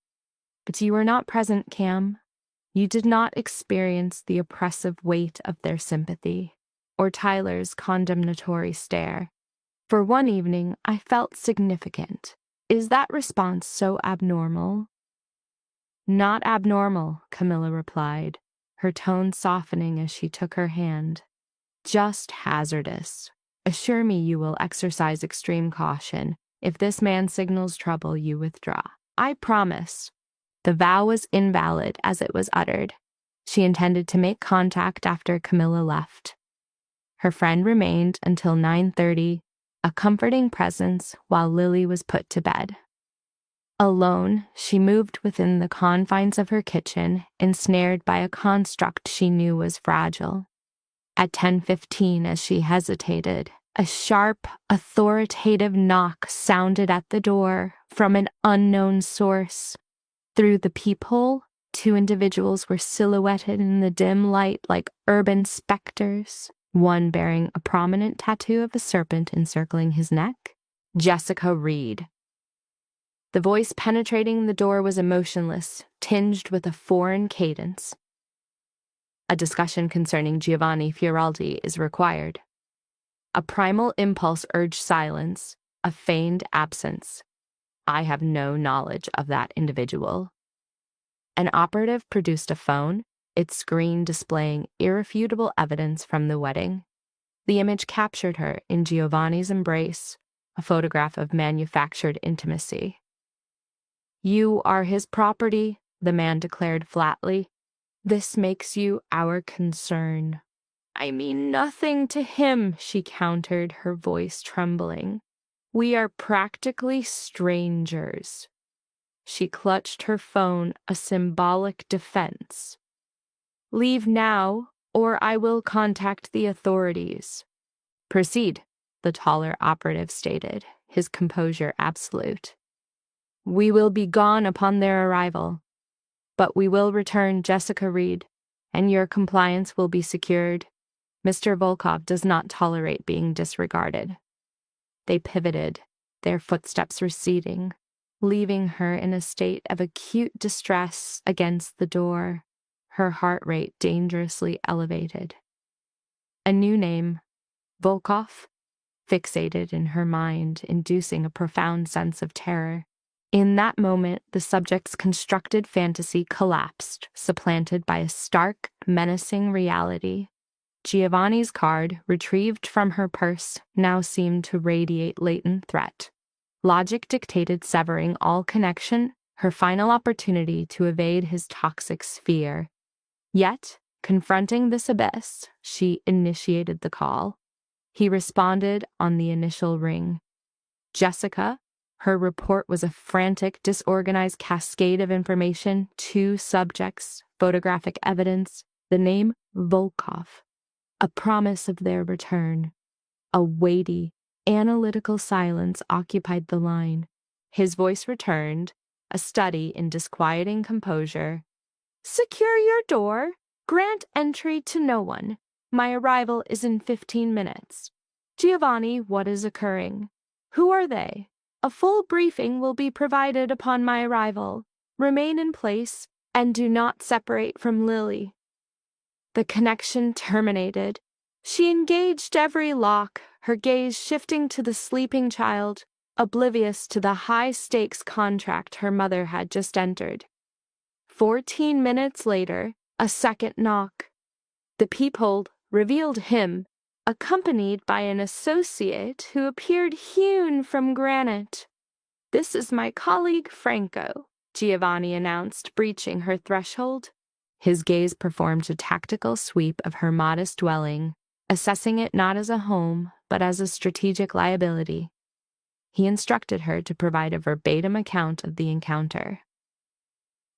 "But you were not present, Cam. You did not experience the oppressive weight of their sympathy, or Tyler's condemnatory stare. For one evening, I felt significant. Is that response so abnormal? Not abnormal, Camilla replied, her tone softening as she took her hand. Just hazardous. Assure me you will exercise extreme caution. If this man signals trouble, you withdraw. I promise. The vow was invalid as it was uttered. She intended to make contact after Camilla left. Her friend remained until 9:30, a comforting presence while Lily was put to bed. Alone, she moved within the confines of her kitchen, ensnared by a construct she knew was fragile. At 10:15, as she hesitated, a sharp, authoritative knock sounded at the door from an unknown source. Through the peephole, two individuals were silhouetted in the dim light like urban specters, one bearing a prominent tattoo of a serpent encircling his neck. Jessica Reed. The voice penetrating the door was emotionless, tinged with a foreign cadence. A discussion concerning Giovanni Fioraldi is required. A primal impulse urged silence, a feigned absence. I have no knowledge of that individual. An operative produced a phone, its screen displaying irrefutable evidence from the wedding. The image captured her in Giovanni's embrace, a photograph of manufactured intimacy. You are his property, the man declared flatly. This makes you our concern. I mean nothing to him, she countered, her voice trembling. We are practically strangers. She clutched her phone, a symbolic defense. Leave now, or I will contact the authorities. Proceed, the taller operative stated, his composure absolute. We will be gone upon their arrival, but we will return Jessica Reed, and your compliance will be secured. Mr. Volkov does not tolerate being disregarded. They pivoted, their footsteps receding, leaving her in a state of acute distress against the door, her heart rate dangerously elevated. A new name, Volkov, fixated in her mind, inducing a profound sense of terror. In that moment, the subject's constructed fantasy collapsed, supplanted by a stark, menacing reality. Giovanni's card, retrieved from her purse, now seemed to radiate latent threat. Logic dictated severing all connection, her final opportunity to evade his toxic sphere. Yet, confronting this abyss, she initiated the call. He responded on the initial ring. Jessica. Her report was a frantic, disorganized cascade of information, 2 subjects, photographic evidence, the name Volkov, a promise of their return. A weighty, analytical silence occupied the line. His voice returned, a study in disquieting composure. Secure your door. Grant entry to no one. My arrival is in 15 minutes. Giovanni, what is occurring? Who are they? A full briefing will be provided upon my arrival. Remain in place and do not separate from Lily. The connection terminated. She engaged every lock, her gaze shifting to the sleeping child, oblivious to the high-stakes contract her mother had just entered. 14 minutes later, a second knock. The peephole revealed him, accompanied by an associate who appeared hewn from granite. This is my colleague Franco, Giovanni announced, breaching her threshold. His gaze performed a tactical sweep of her modest dwelling, assessing it not as a home, but as a strategic liability. He instructed her to provide a verbatim account of the encounter.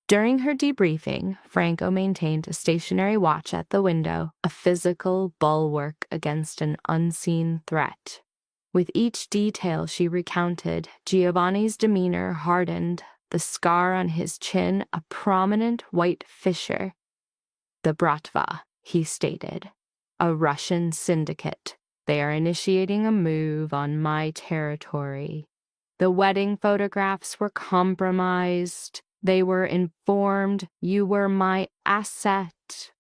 During her debriefing, Franco maintained a stationary watch at the window, a physical bulwark against an unseen threat. With each detail she recounted, Giovanni's demeanor hardened, the scar on his chin a prominent white fissure. The Bratva, he stated, a Russian syndicate. They are initiating a move on my territory. The wedding photographs were compromised. They were informed you were my asset.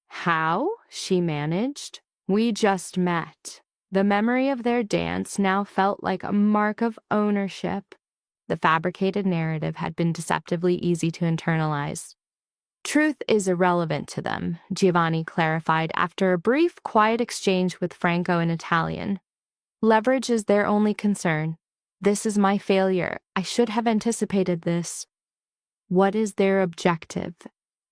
How? She managed. We just met. The memory of their dance now felt like a mark of ownership. The fabricated narrative had been deceptively easy to internalize. Truth is irrelevant to them, Giovanni clarified after a brief, quiet exchange with Franco in Italian. Leverage is their only concern. This is my failure. I should have anticipated this. What is their objective?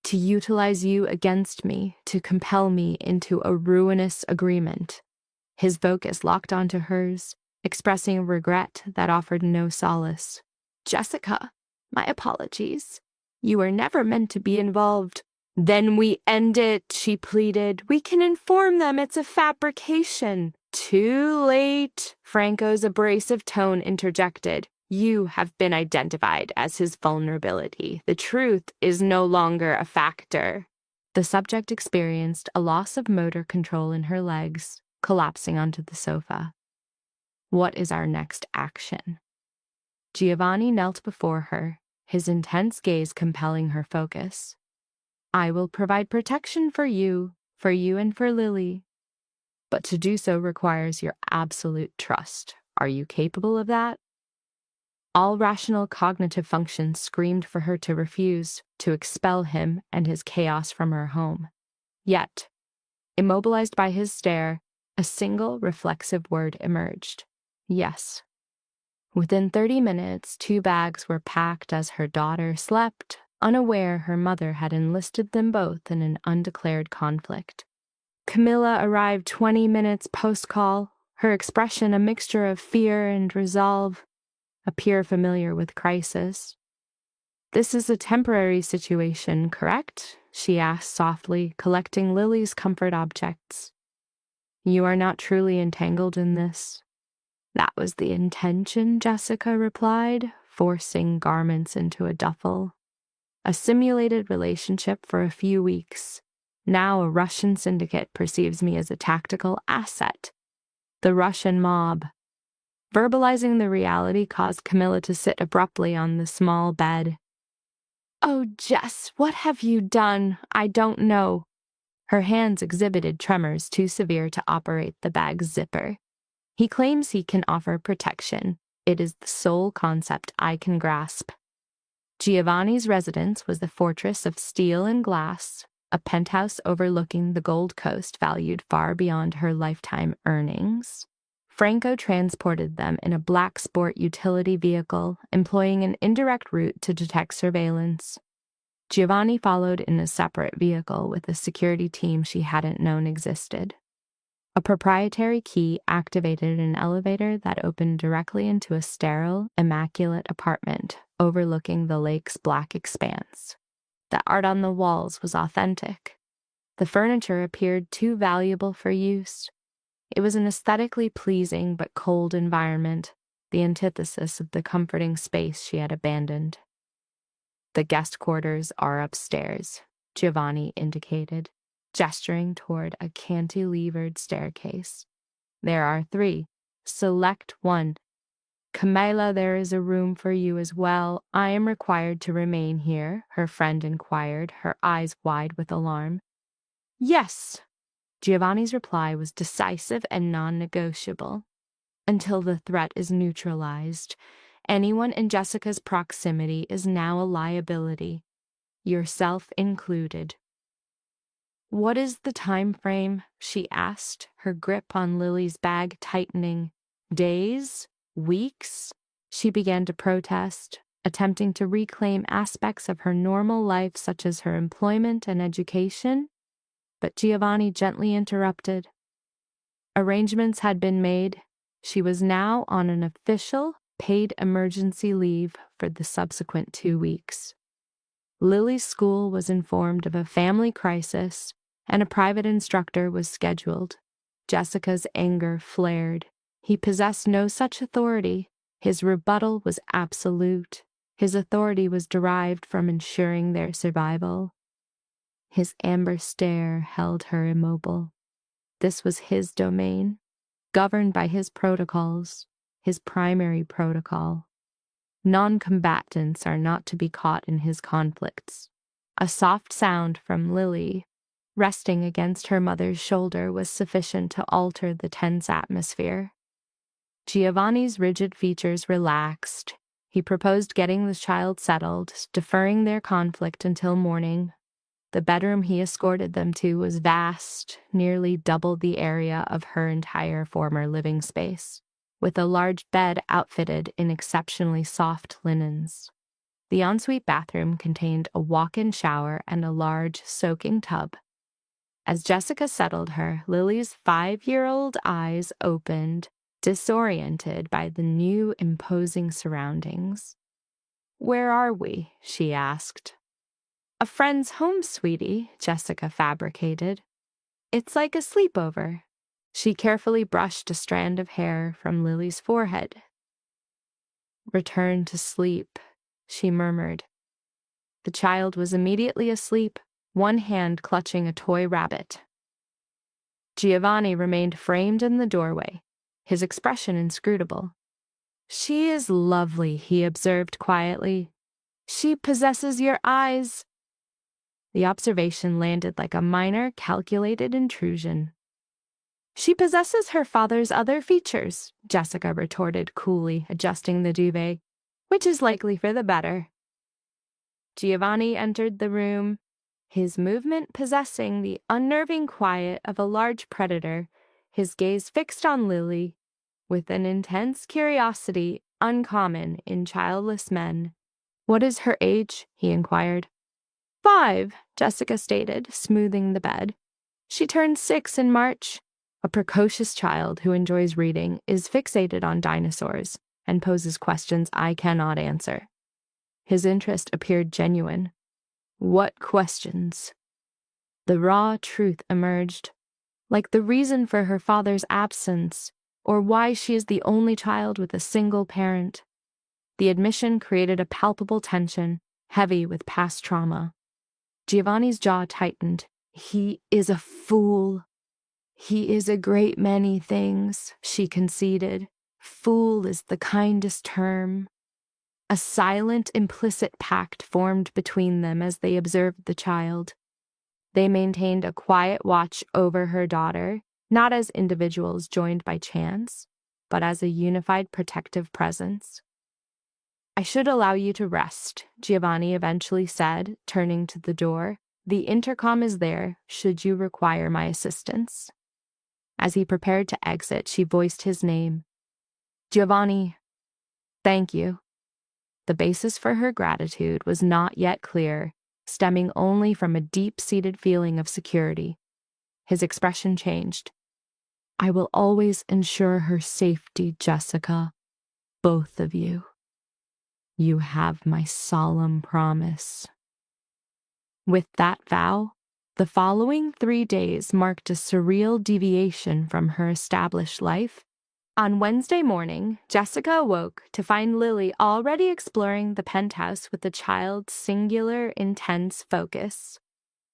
To utilize you against me, to compel me into a ruinous agreement. His focus locked onto hers, expressing regret that offered no solace. Jessica, my apologies. You were never meant to be involved. Then we end it, she pleaded. We can inform them it's a fabrication. Too late, Franco's abrasive tone interjected. You have been identified as his vulnerability. The truth is no longer a factor. The subject experienced a loss of motor control in her legs, collapsing onto the sofa. What is our next action? Giovanni knelt before her, his intense gaze compelling her focus. I will provide protection for you and for Lily. But to do so requires your absolute trust. Are you capable of that? All rational cognitive functions screamed for her to refuse, to expel him and his chaos from her home. Yet, immobilized by his stare, a single reflexive word emerged. Yes. Within 30 minutes, 2 bags were packed as her daughter slept, unaware her mother had enlisted them both in an undeclared conflict. Camilla arrived 20 minutes post-call, her expression a mixture of fear and resolve, a peer familiar with crisis. This is a temporary situation, correct? She asked softly, collecting Lily's comfort objects. You are not truly entangled in this. That was the intention, Jessica replied, forcing garments into a duffel. A simulated relationship for a few weeks. Now a Russian syndicate perceives me as a tactical asset. The Russian mob. Verbalizing the reality caused Camilla to sit abruptly on the small bed. Oh, Jess, what have you done? I don't know. Her hands exhibited tremors too severe to operate the bag's zipper. He claims he can offer protection. It is the sole concept I can grasp. Giovanni's residence was the fortress of steel and glass, a penthouse overlooking the Gold Coast valued far beyond her lifetime earnings. Franco transported them in a black sport utility vehicle, employing an indirect route to detect surveillance. Giovanni followed in a separate vehicle with a security team she hadn't known existed. A proprietary key activated an elevator that opened directly into a sterile, immaculate apartment overlooking the lake's black expanse. The art on the walls was authentic. The furniture appeared too valuable for use. It was an aesthetically pleasing but cold environment, the antithesis of the comforting space she had abandoned. The guest quarters are upstairs, Giovanni indicated, gesturing toward a cantilevered staircase. There are 3. Select one. Camilla, there is a room for you as well. I am required to remain here, her friend inquired, her eyes wide with alarm. Yes. Giovanni's reply was decisive and non-negotiable. Until the threat is neutralized, anyone in Jessica's proximity is now a liability, yourself included. What is the time frame? She asked, her grip on Lily's bag tightening. Days? Weeks? She began to protest, attempting to reclaim aspects of her normal life such as her employment and education. But Giovanni gently interrupted. Arrangements had been made. She was now on an official, paid emergency leave for the subsequent 2 weeks. Lily's school was informed of a family crisis, and a private instructor was scheduled. Jessica's anger flared. He possessed no such authority. His rebuttal was absolute. His authority was derived from ensuring their survival. His amber stare held her immobile. This was his domain, governed by his protocols, his primary protocol. Non-combatants are not to be caught in his conflicts. A soft sound from Lily, resting against her mother's shoulder, was sufficient to alter the tense atmosphere. Giovanni's rigid features relaxed. He proposed getting the child settled, deferring their conflict until morning. The bedroom he escorted them to was vast, nearly double the area of her entire former living space, with a large bed outfitted in exceptionally soft linens. The ensuite bathroom contained a walk-in shower and a large soaking tub. As Jessica settled her, Lily's 5-year-old eyes opened, disoriented by the new imposing surroundings. "Where are we?" she asked. "A friend's home, sweetie," Jessica fabricated. "It's like a sleepover." She carefully brushed a strand of hair from Lily's forehead. "Return to sleep," she murmured. The child was immediately asleep, one hand clutching a toy rabbit. Giovanni remained framed in the doorway, his expression inscrutable. "She is lovely," he observed quietly. "She possesses your eyes." The observation landed like a minor, calculated intrusion. "She possesses her father's other features," Jessica retorted coolly, adjusting the duvet, "which is likely for the better." Giovanni entered the room, his movement possessing the unnerving quiet of a large predator, his gaze fixed on Lily, with an intense curiosity uncommon in childless men. "What is her age?" he inquired. 5, Jessica stated, smoothing the bed. "She turned 6 in March." A precocious child who enjoys reading is fixated on dinosaurs and poses questions I cannot answer. His interest appeared genuine. "What questions?" The raw truth emerged, like the reason for her father's absence, or why she is the only child with a single parent. The admission created a palpable tension, heavy with past trauma. Giovanni's jaw tightened. "He is a fool." "He is a great many things," she conceded. "Fool is the kindest term." A silent, implicit pact formed between them as they observed the child. They maintained a quiet watch over her daughter, not as individuals joined by chance, but as a unified protective presence. "I should allow you to rest," Giovanni eventually said, turning to the door. "The intercom is there, should you require my assistance." As he prepared to exit, she voiced his name. "Giovanni, thank you." The basis for her gratitude was not yet clear, stemming only from a deep-seated feeling of security. His expression changed. "I will always ensure her safety, Jessica. Both of you. You have my solemn promise." With that vow, the following 3 days marked a surreal deviation from her established life. On Wednesday morning, Jessica awoke to find Lily already exploring the penthouse with the child's singular, intense focus.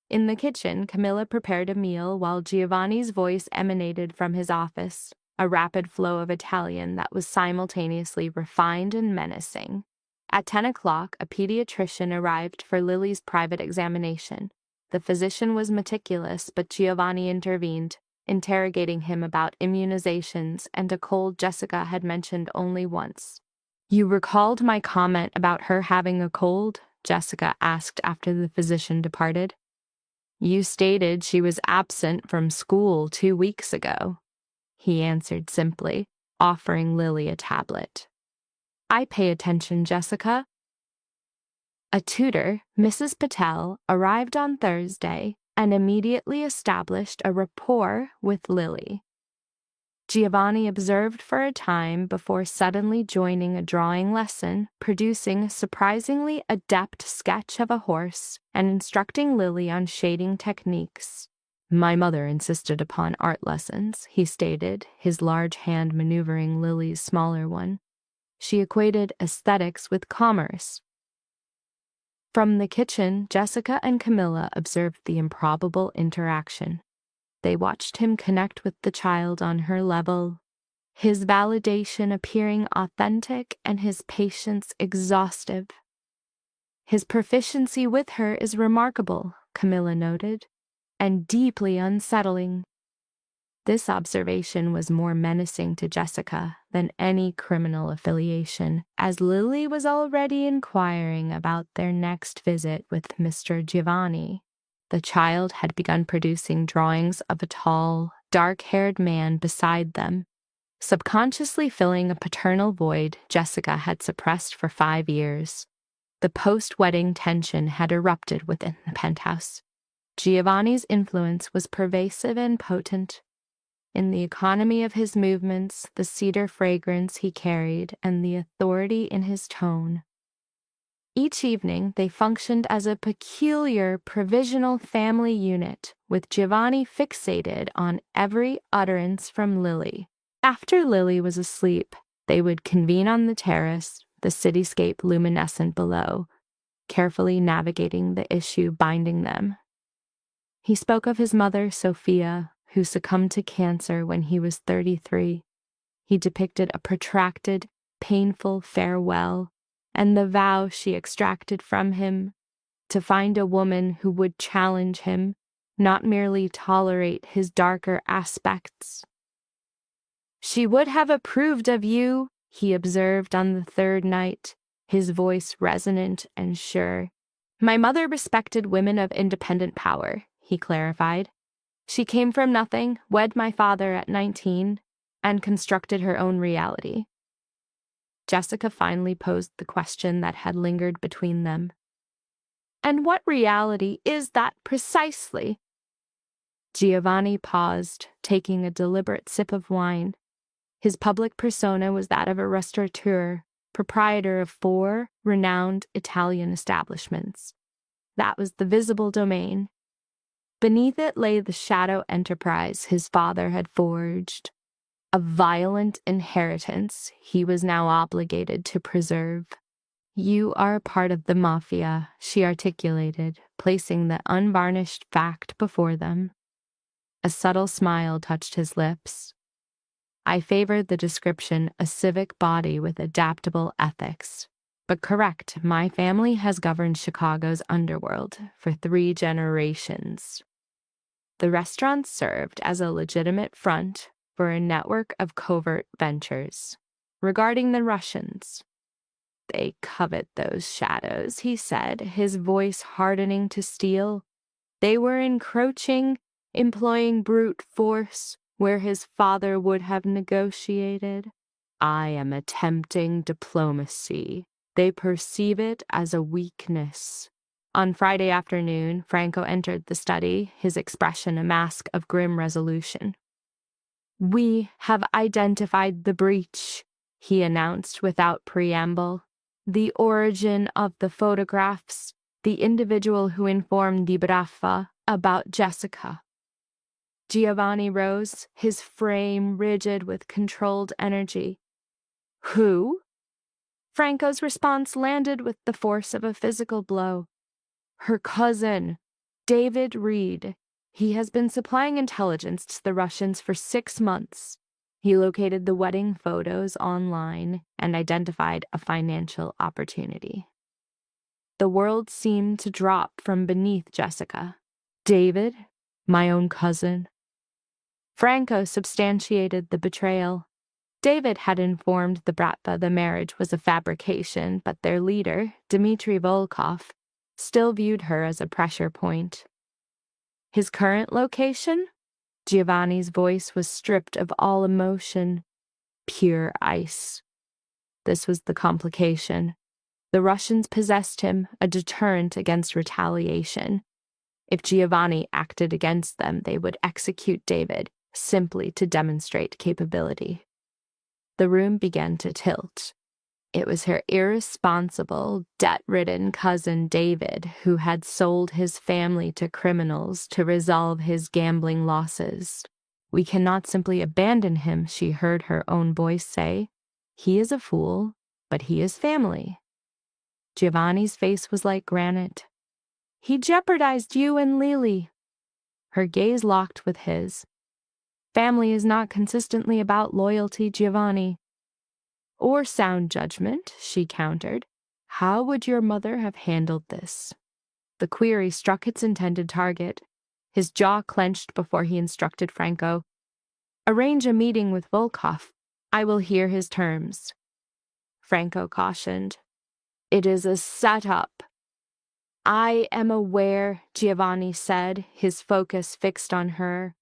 In the kitchen, Camilla prepared a meal while Giovanni's voice emanated from his office, a rapid flow of Italian that was simultaneously refined and menacing. At 10 o'clock, a pediatrician arrived for Lily's private examination. The physician was meticulous, but Giovanni intervened, interrogating him about immunizations and a cold Jessica had mentioned only once. "You recalled my comment about her having a cold?" Jessica asked after the physician departed. "You stated she was absent from school 2 weeks ago," he answered simply, offering Lily a tablet. "I pay attention, Jessica." A tutor, Mrs. Patel, arrived on Thursday and immediately established a rapport with Lily. Giovanni observed for a time before suddenly joining a drawing lesson, producing a surprisingly adept sketch of a horse and instructing Lily on shading techniques. "My mother insisted upon art lessons," he stated, his large hand maneuvering Lily's smaller one. "She equated aesthetics with commerce." From the kitchen, Jessica and Camilla observed the improbable interaction. They watched him connect with the child on her level, his validation appearing authentic and his patience exhaustive. His proficiency with her is remarkable, Camilla noted, and deeply unsettling. This observation was more menacing to Jessica than any criminal affiliation, as Lily was already inquiring about their next visit with Mr. Giovanni. The child had begun producing drawings of a tall, dark-haired man beside them, subconsciously filling a paternal void Jessica had suppressed for 5 years. The post-wedding tension had erupted within the penthouse. Giovanni's influence was pervasive and potent. In the economy of his movements, the cedar fragrance he carried, and the authority in his tone. Each evening, they functioned as a peculiar provisional family unit, with Giovanni fixated on every utterance from Lily. After Lily was asleep, they would convene on the terrace, the cityscape luminescent below, carefully navigating the issue binding them. He spoke of his mother, Sophia, who succumbed to cancer when he was 33. He depicted a protracted, painful farewell and the vow she extracted from him to find a woman who would challenge him, not merely tolerate his darker aspects. "She would have approved of you," he observed on the third night, his voice resonant and sure. "My mother respected women of independent power," he clarified. "She came from nothing, wed my father at 19, and constructed her own reality." Jessica finally posed the question that had lingered between them. "And what reality is that precisely?" Giovanni paused, taking a deliberate sip of wine. His public persona was that of a restaurateur, proprietor of 4 renowned Italian establishments. That was the visible domain. Beneath it lay the shadow enterprise his father had forged, a violent inheritance he was now obligated to preserve. "You are a part of the Mafia," she articulated, placing the unvarnished fact before them. A subtle smile touched his lips. "I favored the description, a civic body with adaptable ethics. But correct, my family has governed Chicago's underworld for 3 generations. The restaurant served as a legitimate front for a network of covert ventures. Regarding the Russians, they covet those shadows," he said, his voice hardening to steel. "They were encroaching, employing brute force where his father would have negotiated. I am attempting diplomacy. They perceive it as a weakness." On Friday afternoon, Franco entered the study, his expression a mask of grim resolution. "We have identified the breach," he announced without preamble. "The origin of the photographs, the individual who informed Di Braffa about Jessica." Giovanni rose, his frame rigid with controlled energy. "Who?" Franco's response landed with the force of a physical blow. "Her cousin, David Reed. He has been supplying intelligence to the Russians for 6 months. He located the wedding photos online and identified a financial opportunity." The world seemed to drop from beneath Jessica. "David? My own cousin?" Franco substantiated the betrayal. David had informed the Bratva the marriage was a fabrication, but their leader, Dmitry Volkov, still viewed her as a pressure point. "His current location?" Giovanni's voice was stripped of all emotion. Pure ice. This was the complication. The Russians possessed him, a deterrent against retaliation. If Giovanni acted against them, they would execute David, simply to demonstrate capability. The room began to tilt. It was her irresponsible, debt-ridden cousin David who had sold his family to criminals to resolve his gambling losses. "We cannot simply abandon him," she heard her own voice say. "He is a fool, but he is family." Giovanni's face was like granite. "He jeopardized you and Lily." Her gaze locked with his. Family is not consistently about loyalty, Giovanni. Or sound judgment, she countered. How would your mother have handled this? The query struck its intended target. His jaw clenched before he instructed Franco. Arrange a meeting with Volkov. I will hear his terms. Franco cautioned. It is a setup. I am aware, Giovanni said, his focus fixed on her,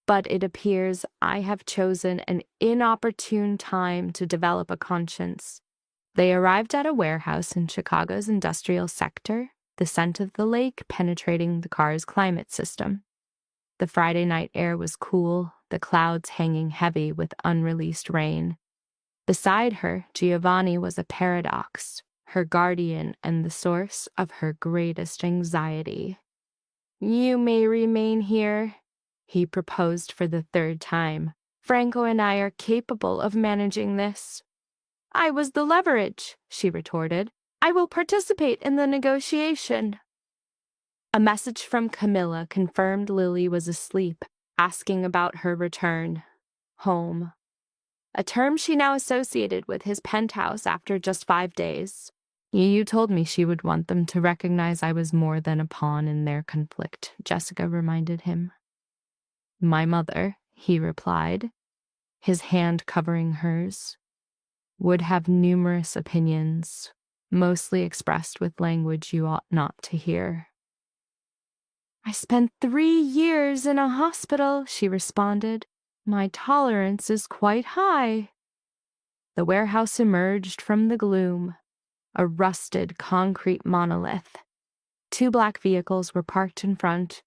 but it appears I have chosen an inopportune time to develop a conscience. They arrived at a warehouse in Chicago's industrial sector, the scent of the lake penetrating the car's climate system. The Friday night air was cool, the clouds hanging heavy with unreleased rain. Beside her, Giovanni was a paradox, her guardian and the source of her greatest anxiety. You may remain here, he proposed for the third time. Franco and I are capable of managing this. I was the leverage, she retorted. I will participate in the negotiation. A message from Camilla confirmed Lily was asleep, asking about her return home. A term she now associated with his penthouse after just 5 days. You told me she would want them to recognize I was more than a pawn in their conflict, Jessica reminded him. My mother, he replied, his hand covering hers, would have numerous opinions, mostly expressed with language you ought not to hear. I spent 3 years in a hospital, she responded. My tolerance is quite high. The warehouse emerged from the gloom, a rusted concrete monolith. 2 black vehicles were parked in front,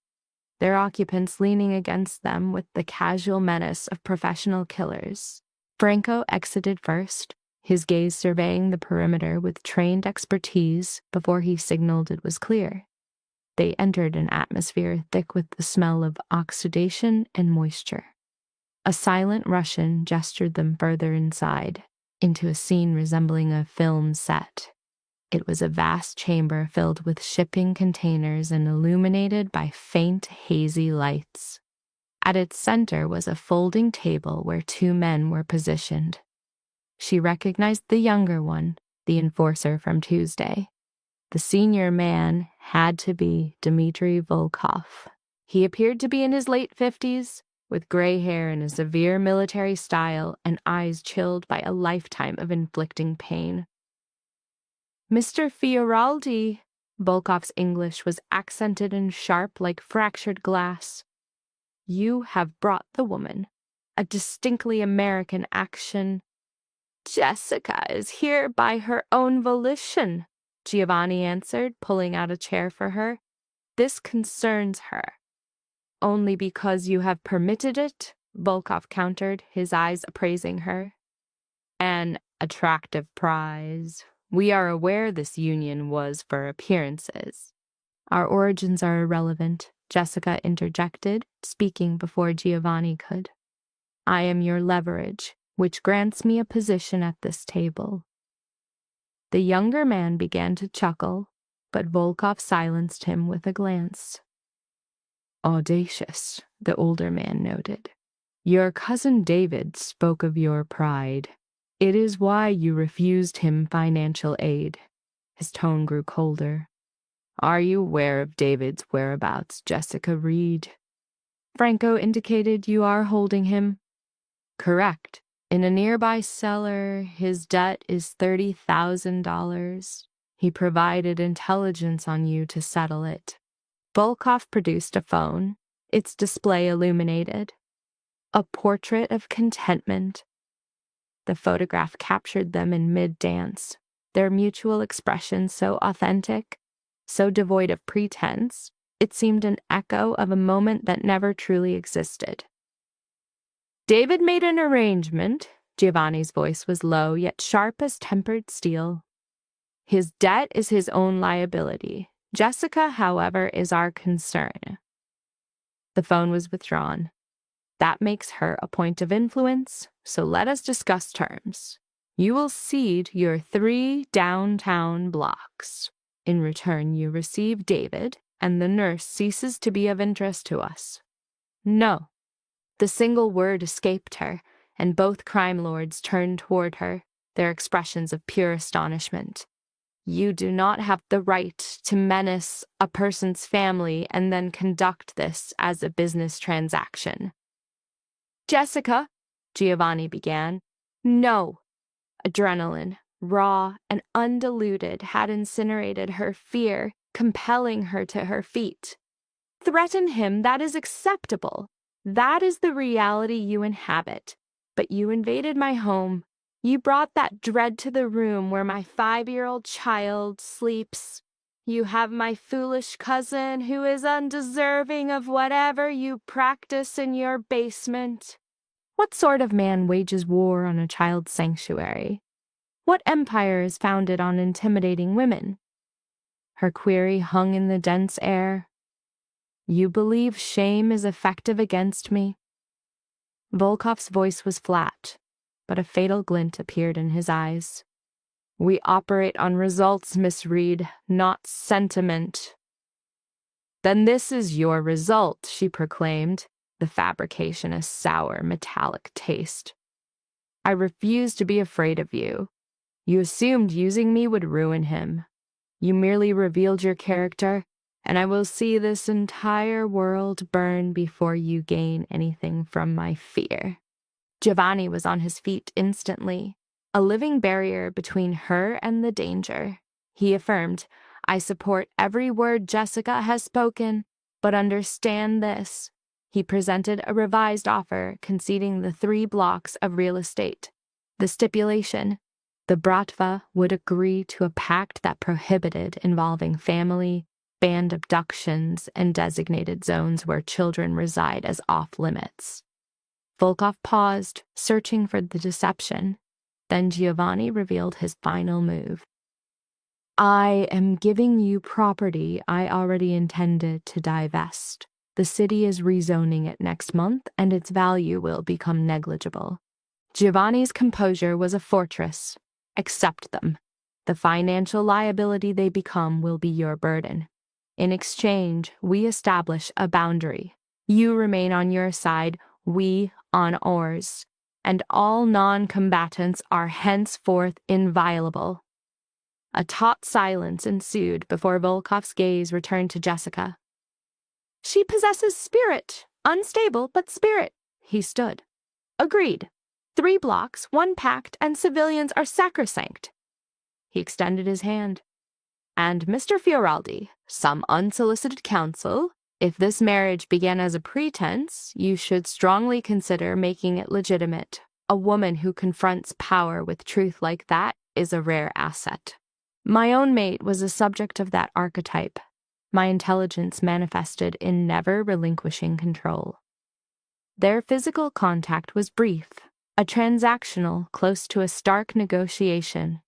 their occupants leaning against them with the casual menace of professional killers. Franco exited first, his gaze surveying the perimeter with trained expertise before he signaled it was clear. They entered an atmosphere thick with the smell of oxidation and moisture. A silent Russian gestured them further inside, into a scene resembling a film set. It was a vast chamber filled with shipping containers and illuminated by faint, hazy lights. At its center was a folding table where 2 men were positioned. She recognized the younger one, the enforcer from Tuesday. The senior man had to be Dmitry Volkov. He appeared to be in his late 50s, with gray hair and a severe military style and eyes chilled by a lifetime of inflicting pain. Mr. Fioraldi, Volkov's English was accented and sharp like fractured glass. You have brought the woman. A distinctly American action. Jessica is here by her own volition, Giovanni answered, pulling out a chair for her. This concerns her. Only because you have permitted it, Volkov countered, his eyes appraising her. An attractive prize. We are aware this union was for appearances. Our origins are irrelevant, Jessica interjected, speaking before Giovanni could. I am your leverage, which grants me a position at this table. The younger man began to chuckle, but Volkov silenced him with a glance. Audacious, the older man noted. Your cousin David spoke of your pride. It is why you refused him financial aid. His tone grew colder. Are you aware of David's whereabouts, Jessica Reed? Franco indicated you are holding him. Correct. In a nearby cellar, his debt is $30,000. He provided intelligence on you to settle it. Volkov produced a phone, its display illuminated. A portrait of contentment. The photograph captured them in mid-dance, their mutual expression so authentic, so devoid of pretense, it seemed an echo of a moment that never truly existed. David made an arrangement. Giovanni's voice was low, yet sharp as tempered steel. His debt is his own liability. Jessica, however, is our concern. The phone was withdrawn. That makes her a point of influence, so let us discuss terms. You will cede your 3 downtown blocks. In return, you receive David, and the nurse ceases to be of interest to us. No. The single word escaped her, and both crime lords turned toward her, their expressions of pure astonishment. You do not have the right to menace a person's family and then conduct this as a business transaction. Jessica, Giovanni began. No. Adrenaline, raw and undiluted, had incinerated her fear, compelling her to her feet. Threaten him, that is acceptable. That is the reality you inhabit. But you invaded my home. You brought that dread to the room where my 5-year-old child sleeps. You have my foolish cousin who is undeserving of whatever you practice in your basement. What sort of man wages war on a child's sanctuary? What empire is founded on intimidating women? Her query hung in the dense air. You believe shame is effective against me? Volkov's voice was flat, but a fatal glint appeared in his eyes. We operate on results, Miss Reed, not sentiment. Then this is your result, she proclaimed, the fabrication a sour, metallic taste. I refuse to be afraid of you. You assumed using me would ruin him. You merely revealed your character, and I will see this entire world burn before you gain anything from my fear. Giovanni was on his feet instantly, a living barrier between her and the danger. He affirmed, I support every word Jessica has spoken, but understand this. He presented a revised offer conceding the 3 blocks of real estate. The stipulation, the Bratva would agree to a pact that prohibited involving family, banned abductions, and designated zones where children reside as off-limits. Volkov paused, searching for the deception. Then Giovanni revealed his final move. I am giving you property I already intended to divest. The city is rezoning it next month, and its value will become negligible. Giovanni's composure was a fortress. Accept them. The financial liability they become will be your burden. In exchange, we establish a boundary. You remain on your side, we on ours, and all non-combatants are henceforth inviolable. A taut silence ensued before Volkov's gaze returned to Jessica. She possesses spirit, unstable but spirit. He stood. Agreed. 3 blocks, 1 pact, and civilians are sacrosanct. He extended his hand. And Mr. Fioraldi, some unsolicited counsel, if this marriage began as a pretense, you should strongly consider making it legitimate. A woman who confronts power with truth like that is a rare asset. My own mate was a subject of that archetype. My intelligence manifested in never relinquishing control. Their physical contact was brief, a transactional close to a stark negotiation.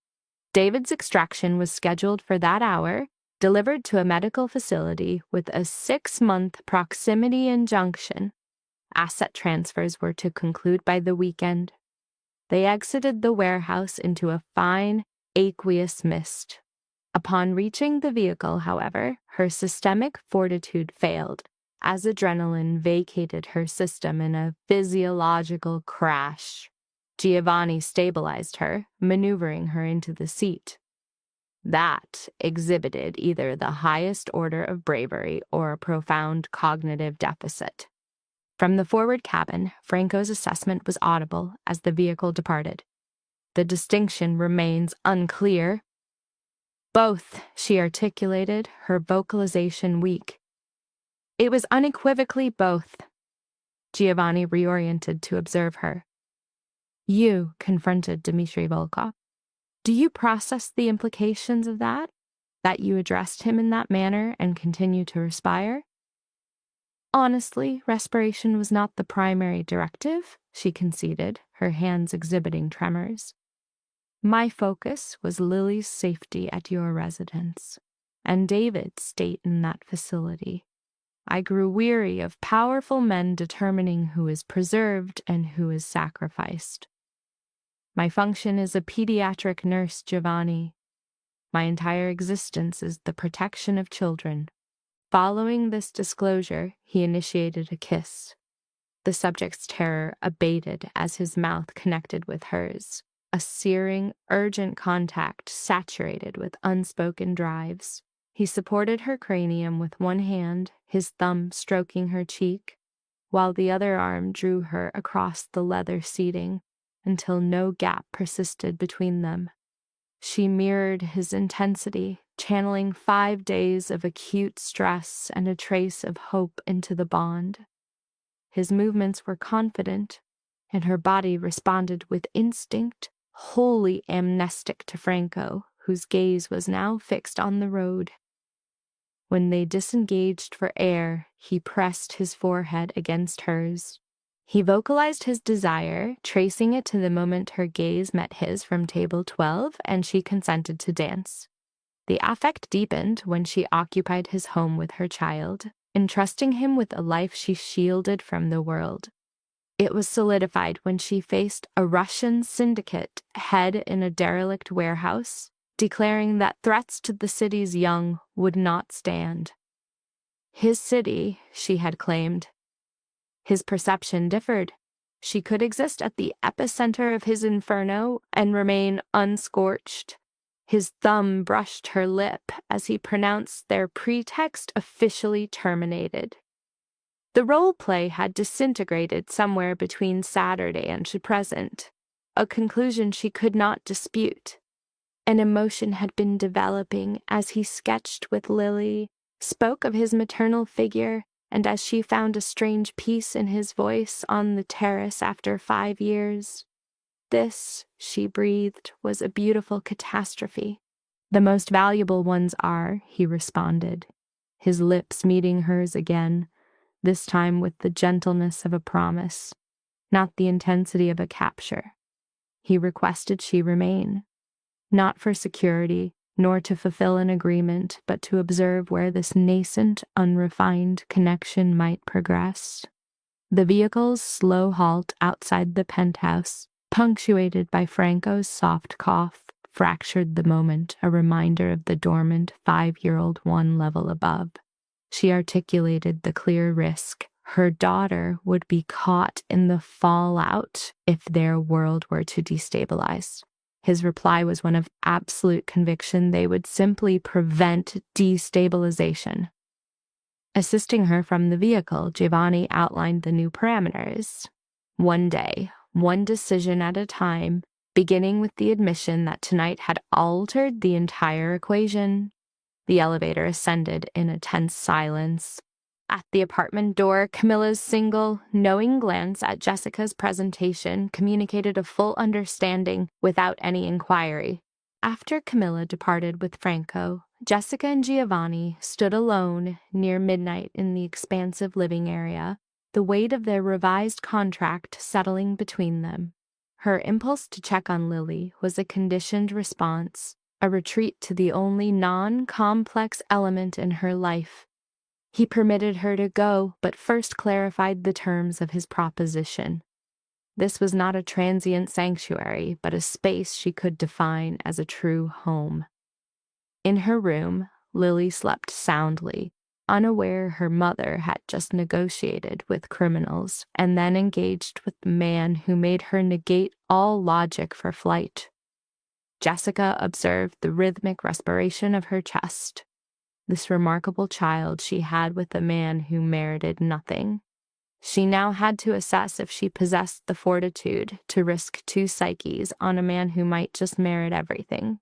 David's extraction was scheduled for that hour, delivered to a medical facility with a 6-month proximity injunction. Asset transfers were to conclude by the weekend. They exited the warehouse into a fine, aqueous mist. Upon reaching the vehicle, however, her systemic fortitude failed, as adrenaline vacated her system in a physiological crash. Giovanni stabilized her, maneuvering her into the seat. That exhibited either the highest order of bravery or a profound cognitive deficit. From the forward cabin, Franco's assessment was audible as the vehicle departed. The distinction remains unclear. Both, she articulated, her vocalization weak. It was unequivocally both. Giovanni reoriented to observe her. You confronted Dmitry Volkov. Do you process the implications of that? That you addressed him in that manner and continue to respire? Honestly, respiration was not the primary directive, she conceded, her hands exhibiting tremors. My focus was Lily's safety at your residence, and David's state in that facility. I grew weary of powerful men determining who is preserved and who is sacrificed. My function is a pediatric nurse, Giovanni. My entire existence is the protection of children. Following this disclosure, he initiated a kiss. The subject's terror abated as his mouth connected with hers, a searing, urgent contact saturated with unspoken drives. He supported her cranium with one hand, his thumb stroking her cheek, while the other arm drew her across the leather seating until no gap persisted between them. She mirrored his intensity, channeling 5 days of acute stress and a trace of hope into the bond. His movements were confident, and her body responded with instinct, wholly amnestic to Franco, whose gaze was now fixed on the road. When they disengaged for air, he pressed his forehead against hers. He vocalized his desire, tracing it to the moment her gaze met his from table 12, and she consented to dance. The affect deepened when she occupied his home with her child, entrusting him with a life she shielded from the world. It was solidified when she faced a Russian syndicate head in a derelict warehouse, declaring that threats to the city's young would not stand. His city, she had claimed. His perception differed. She could exist at the epicenter of his inferno and remain unscorched. His thumb brushed her lip as he pronounced their pretext officially terminated. The role play had disintegrated somewhere between Saturday and present, a conclusion she could not dispute. An emotion had been developing as he sketched with Lily, spoke of his maternal figure, and as she found a strange peace in his voice on the terrace after 5 years. This, she breathed, was a beautiful catastrophe. The most valuable ones are, he responded, his lips meeting hers again, this time with the gentleness of a promise, not the intensity of a capture. He requested she remain, not for security, nor to fulfill an agreement, but to observe where this nascent, unrefined connection might progress. The vehicle's slow halt outside the penthouse, punctuated by Franco's soft cough, fractured the moment, a reminder of the dormant 5-year-old one level above. She articulated the clear risk. Her daughter would be caught in the fallout if their world were to destabilize. His reply was one of absolute conviction they would simply prevent destabilization. Assisting her from the vehicle, Giovanni outlined the new parameters. One day, one decision at a time, beginning with the admission that tonight had altered the entire equation. The elevator ascended in a tense silence. At the apartment door, Camilla's single, knowing glance at Jessica's presentation communicated a full understanding without any inquiry. After Camilla departed with Franco, Jessica and Giovanni stood alone near midnight in the expansive living area, the weight of their revised contract settling between them. Her impulse to check on Lily was a conditioned response, a retreat to the only non-complex element in her life. He permitted her to go, but first clarified the terms of his proposition. This was not a transient sanctuary, but a space she could define as a true home. In her room, Lily slept soundly, unaware her mother had just negotiated with criminals and then engaged with the man who made her negate all logic for flight. Jessica observed the rhythmic respiration of her chest. This remarkable child she had with a man who merited nothing. She now had to assess if she possessed the fortitude to risk 2 psyches on a man who might just merit everything.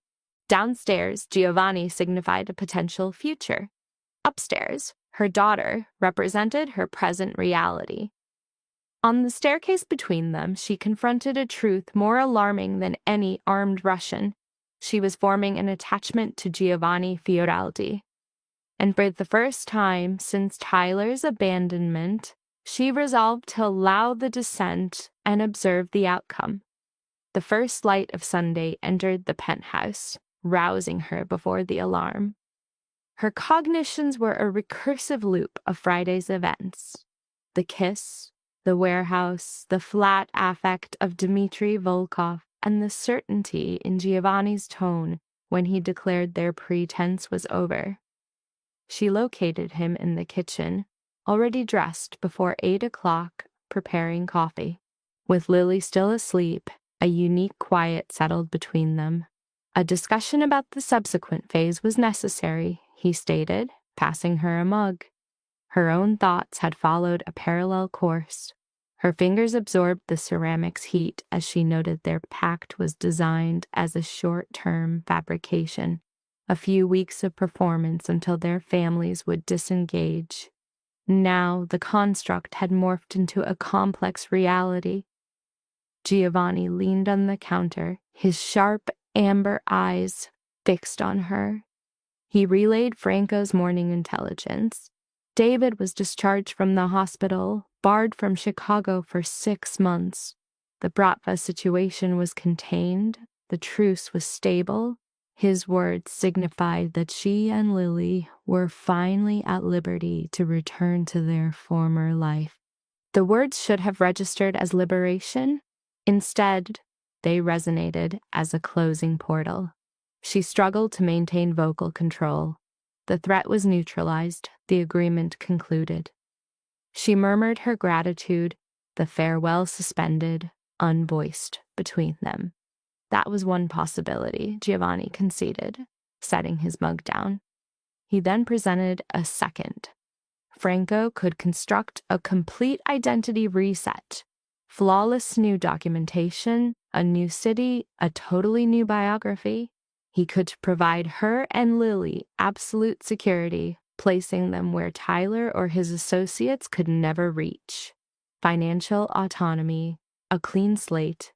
Downstairs, Giovanni signified a potential future. Upstairs, her daughter represented her present reality. On the staircase between them, she confronted a truth more alarming than any armed Russian. She was forming an attachment to Giovanni Fioraldi. And for the first time since Tyler's abandonment, she resolved to allow the descent and observe the outcome. The first light of Sunday entered the penthouse, rousing her before the alarm. Her cognitions were a recursive loop of Friday's events. The kiss, the warehouse, the flat affect of Dmitry Volkov, and the certainty in Giovanni's tone when he declared their pretense was over. She located him in the kitchen, already dressed before 8 o'clock, preparing coffee. With Lily still asleep, a unique quiet settled between them. A discussion about the subsequent phase was necessary, he stated, passing her a mug. Her own thoughts had followed a parallel course. Her fingers absorbed the ceramic's heat as she noted their pact was designed as a short-term fabrication, a few weeks of performance until their families would disengage. Now the construct had morphed into a complex reality. Giovanni leaned on the counter, his sharp amber eyes fixed on her. He relayed Franco's morning intelligence. David was discharged from the hospital, barred from Chicago for 6 months. The Bratva situation was contained. The truce was stable. His words signified that she and Lily were finally at liberty to return to their former life. The words should have registered as liberation. Instead, they resonated as a closing portal. She struggled to maintain vocal control. The threat was neutralized, the agreement concluded. She murmured her gratitude, the farewell suspended, unvoiced between them. That was one possibility, Giovanni conceded, setting his mug down. He then presented a second. Franco could construct a complete identity reset. Flawless new documentation, a new city, a totally new biography. He could provide her and Lily absolute security, placing them where Tyler or his associates could never reach. Financial autonomy, a clean slate,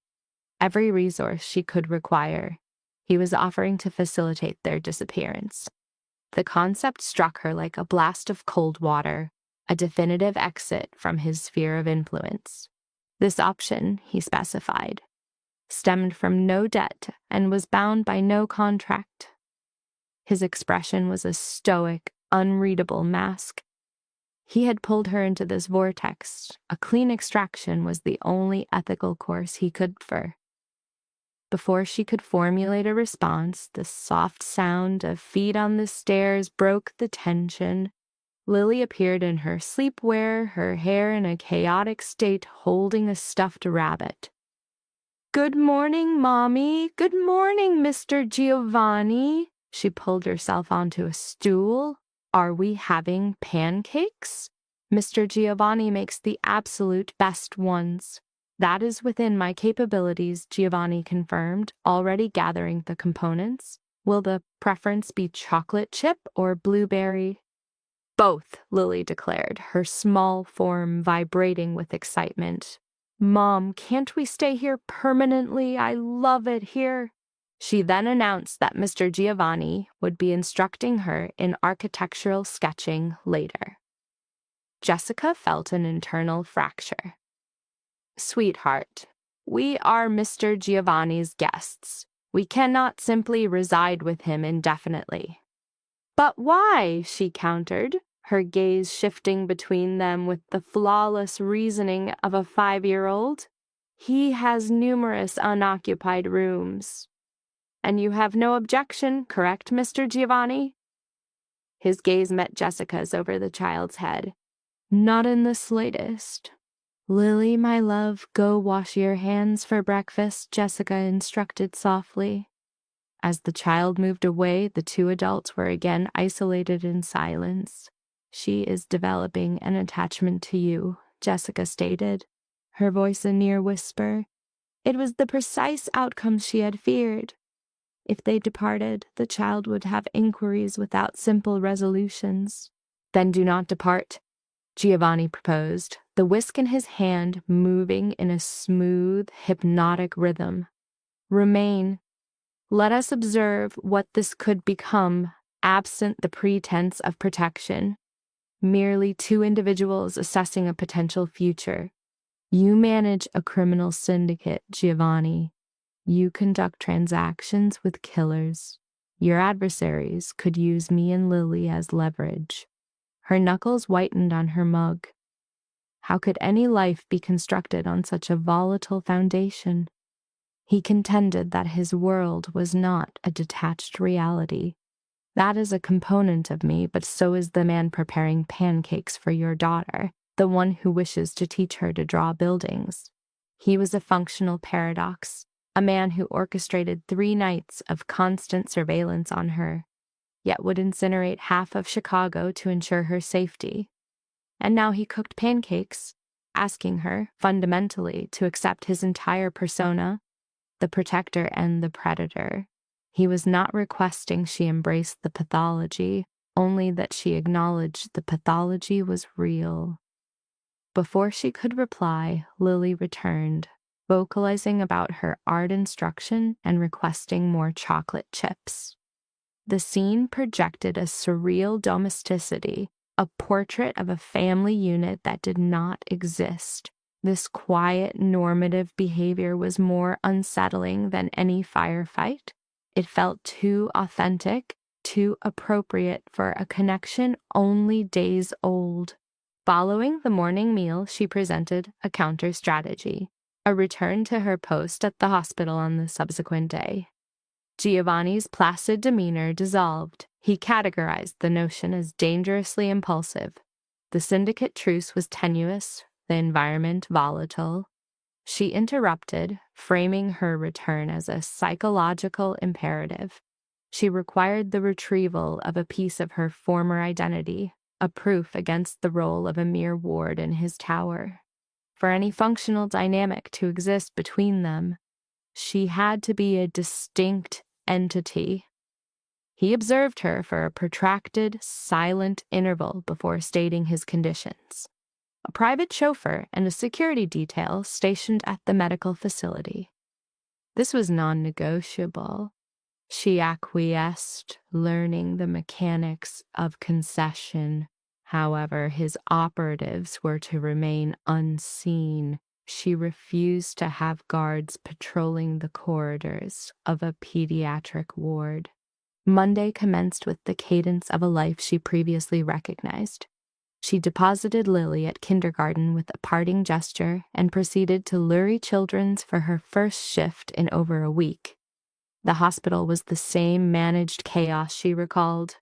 every resource she could require. He was offering to facilitate their disappearance. The concept struck her like a blast of cold water, a definitive exit from his sphere of influence. This option, he specified, stemmed from no debt and was bound by no contract. His expression was a stoic, unreadable mask. He had pulled her into this vortex. A clean extraction was the only ethical course he could prefer. Before she could formulate a response, the soft sound of feet on the stairs broke the tension. Lily appeared in her sleepwear, her hair in a chaotic state, holding a stuffed rabbit. "Good morning, Mommy. Good morning, Mr. Giovanni." She pulled herself onto a stool. "Are we having pancakes? Mr. Giovanni makes the absolute best ones." "That is within my capabilities," Giovanni confirmed, already gathering the components. "Will the preference be chocolate chip or blueberry?" "Both," Lily declared, her small form vibrating with excitement. "Mom, can't we stay here permanently? I love it here." She then announced that Mr. Giovanni would be instructing her in architectural sketching later. Jessica felt an internal fracture. "Sweetheart, we are Mr. Giovanni's guests. We cannot simply reside with him indefinitely." "But why?" she countered, her gaze shifting between them with the flawless reasoning of a 5-year-old. "He has numerous unoccupied rooms." "And you have no objection, correct, Mr. Giovanni?" His gaze met Jessica's over the child's head. "Not in the slightest." "Lily, my love, go wash your hands for breakfast," Jessica instructed softly. As the child moved away, the two adults were again isolated in silence. "She is developing an attachment to you," Jessica stated, her voice a near whisper. It was the precise outcome she had feared. If they departed, the child would have inquiries without simple resolutions. "Then do not depart," Giovanni proposed, the whisk in his hand moving in a smooth, hypnotic rhythm. "Remain. Let us observe what this could become, absent the pretense of protection. Merely two individuals assessing a potential future. You manage a criminal syndicate, Giovanni. You conduct transactions with killers. Your adversaries could use me and Lily as leverage." Her knuckles whitened on her mug. How could any life be constructed on such a volatile foundation? He contended that his world was not a detached reality. "That is a component of me, but so is the man preparing pancakes for your daughter. the one who wishes to teach her to draw buildings. He was a functional paradox, a man who orchestrated 3 nights of constant surveillance on her, yet would incinerate half of Chicago to ensure her safety. And now he cooked pancakes, asking her, fundamentally, to accept his entire persona, the protector and the predator. He was not requesting she embrace the pathology, only that she acknowledged the pathology was real. Before she could reply, Lily returned, vocalizing about her art instruction and requesting more chocolate chips. The scene projected a surreal domesticity, a portrait of a family unit that did not exist. This quiet, normative behavior was more unsettling than any firefight. It felt too authentic, too appropriate for a connection only days old. Following the morning meal, she presented a counter-strategy, a return to her post at the hospital on the subsequent day. Giovanni's placid demeanor dissolved. He categorized the notion as dangerously impulsive. The syndicate truce was tenuous, the environment volatile. She interrupted, framing her return as a psychological imperative. She required the retrieval of a piece of her former identity, a proof against the role of a mere ward in his tower. For any functional dynamic to exist between them, she had to be a distinct entity. He observed her for a protracted, silent interval before stating his conditions. A private chauffeur and a security detail stationed at the medical facility. This was non-negotiable. She acquiesced, learning the mechanics of concession. However, his operatives were to remain unseen. She refused to have guards patrolling the corridors of a pediatric ward. Monday commenced with the cadence of a life she previously recognized. She deposited Lily at kindergarten with a parting gesture and proceeded to Lurie Children's for her first shift in over a week. The hospital was the same managed chaos she recalled.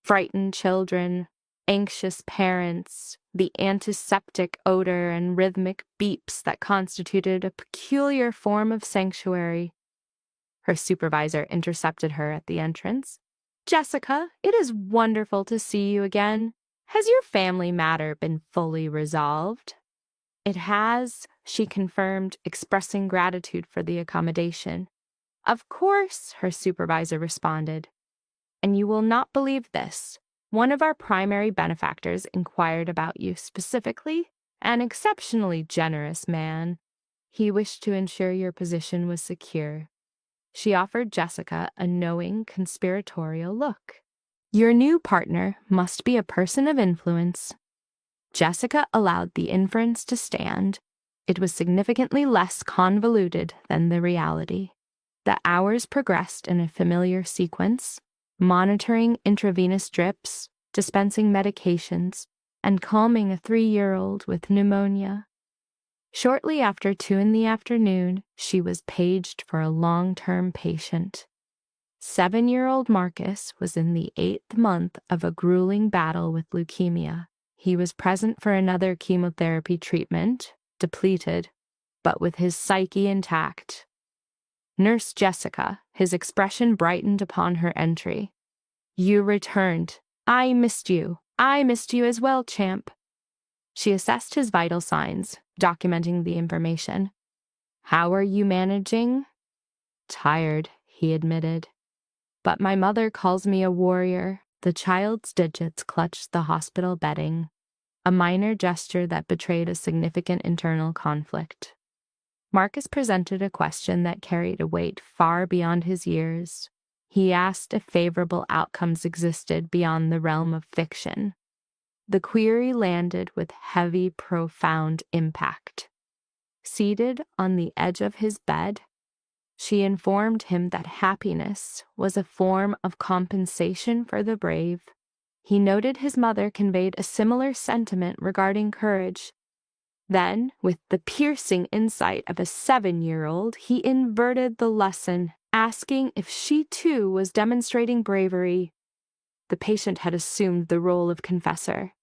Frightened children, anxious parents, the antiseptic odor and rhythmic beeps that constituted a peculiar form of sanctuary. Her supervisor intercepted her at the entrance. "Jessica, it is wonderful to see you again. Has your family matter been fully resolved?" "It has," she confirmed, expressing gratitude for the accommodation. "Of course," her supervisor responded. "And you will not believe this. One of our primary benefactors inquired about you specifically, an exceptionally generous man. He wished to ensure your position was secure." She offered Jessica a knowing, conspiratorial look. "Your new partner must be a person of influence." Jessica allowed the inference to stand. It was significantly less convoluted than the reality. The hours progressed in a familiar sequence, monitoring intravenous drips, dispensing medications, and calming a 3-year-old with pneumonia. Shortly after 2 in the afternoon, she was paged for a long-term patient. 7-year-old Marcus was in the 8th month of a grueling battle with leukemia. He was present for another chemotherapy treatment, depleted, but with his psyche intact. Nurse Jessica, his expression brightened upon her entry. "You returned. I missed you. I missed you as well, champ." She assessed his vital signs, documenting the information. "How are you managing?" "Tired," he admitted. "But my mother calls me a warrior." The child's digits clutched the hospital bedding, a minor gesture that betrayed a significant internal conflict. Marcus presented a question that carried a weight far beyond his years. He asked if favorable outcomes existed beyond the realm of fiction. The query landed with heavy, profound impact. Seated on the edge of his bed, she informed him that happiness was a form of compensation for the brave. He noted his mother conveyed a similar sentiment regarding courage. Then, with the piercing insight of a 7-year-old, he inverted the lesson, asking if she too was demonstrating bravery. The patient had assumed the role of confessor.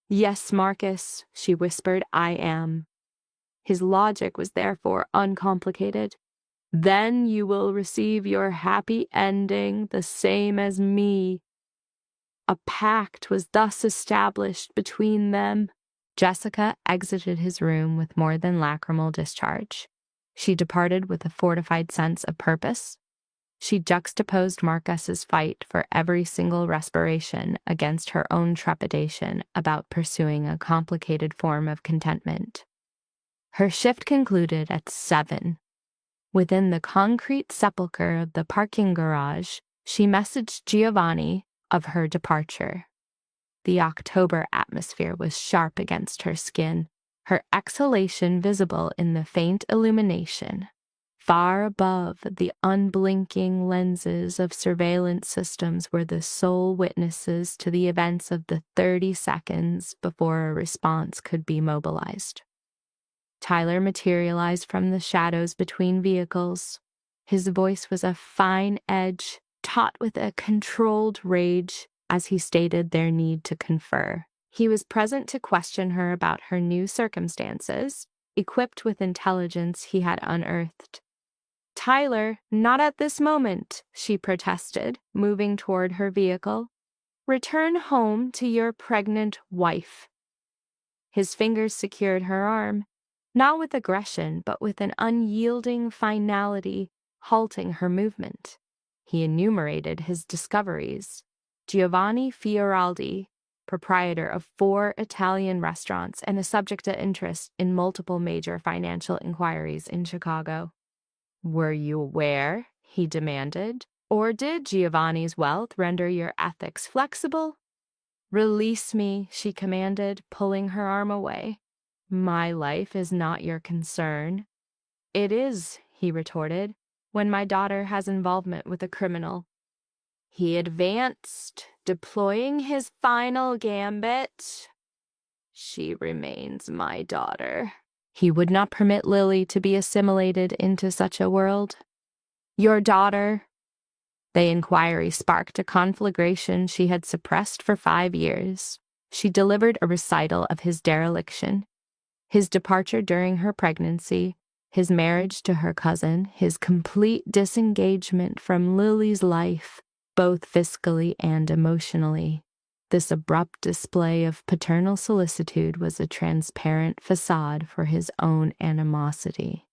Yes, Marcus, she whispered, I am. His logic was therefore uncomplicated. Then you will receive your happy ending, the same as me. A pact was thus established between them. Jessica exited his room with more than lacrimal discharge. She departed with a fortified sense of purpose. She juxtaposed Marcus's fight for every single respiration against her own trepidation about pursuing a complicated form of contentment. Her shift concluded at 7. Within the concrete sepulchre of the parking garage, she messaged Giovanni of her departure. The October atmosphere was sharp against her skin, her exhalation visible in the faint illumination. Far above the unblinking lenses of surveillance systems were the sole witnesses to the events of the 30 seconds before a response could be mobilized. Tyler materialized from the shadows between vehicles. His voice was a fine edge, taut with a controlled rage, as he stated their need to confer. He was present to question her about her new circumstances, equipped with intelligence he had unearthed. Tyler, not at this moment, she protested, moving toward her vehicle. Return home to your pregnant wife. His fingers secured her arm, not with aggression, but with an unyielding finality, halting her movement. He enumerated his discoveries. Giovanni Fioraldi, proprietor of 4 Italian restaurants and a subject to interest in multiple major financial inquiries in Chicago. Were you aware, he demanded, or did Giovanni's wealth render your ethics flexible? Release me, she commanded, pulling her arm away. My life is not your concern. It is, he retorted, when my daughter has involvement with a criminal. He advanced, deploying his final gambit. She remains my daughter. He would not permit Lily to be assimilated into such a world. Your daughter? The inquiry sparked a conflagration she had suppressed for 5 years. She delivered a recital of his dereliction, his departure during her pregnancy, his marriage to her cousin, his complete disengagement from Lily's life, both fiscally and emotionally. This abrupt display of paternal solicitude was a transparent facade for his own animosity.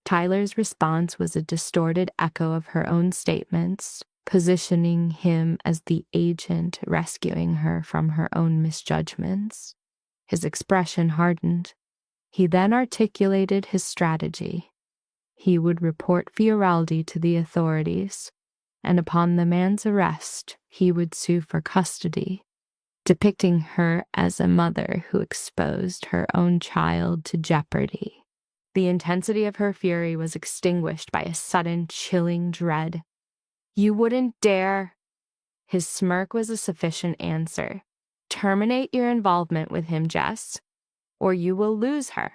Tyler's response was a distorted echo of her own statements, positioning him as the agent rescuing her from her own misjudgments. His expression hardened. He then articulated his strategy. He would report Fioraldi to the authorities, and upon the man's arrest, he would sue for custody, depicting her as a mother who exposed her own child to jeopardy. The intensity of her fury was extinguished by a sudden, chilling dread. You wouldn't dare. His smirk was a sufficient answer. Terminate your involvement with him, Jess, or you will lose her.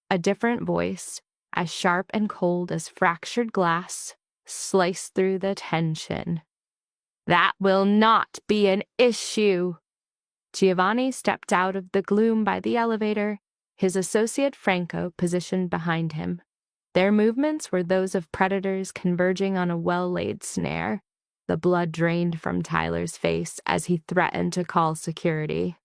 A different voice, as sharp and cold as fractured glass, sliced through the tension. That will not be an issue. Giovanni stepped out of the gloom by the elevator, his associate Franco positioned behind him. Their movements were those of predators converging on a well-laid snare. The blood drained from Tyler's face as he threatened to call security.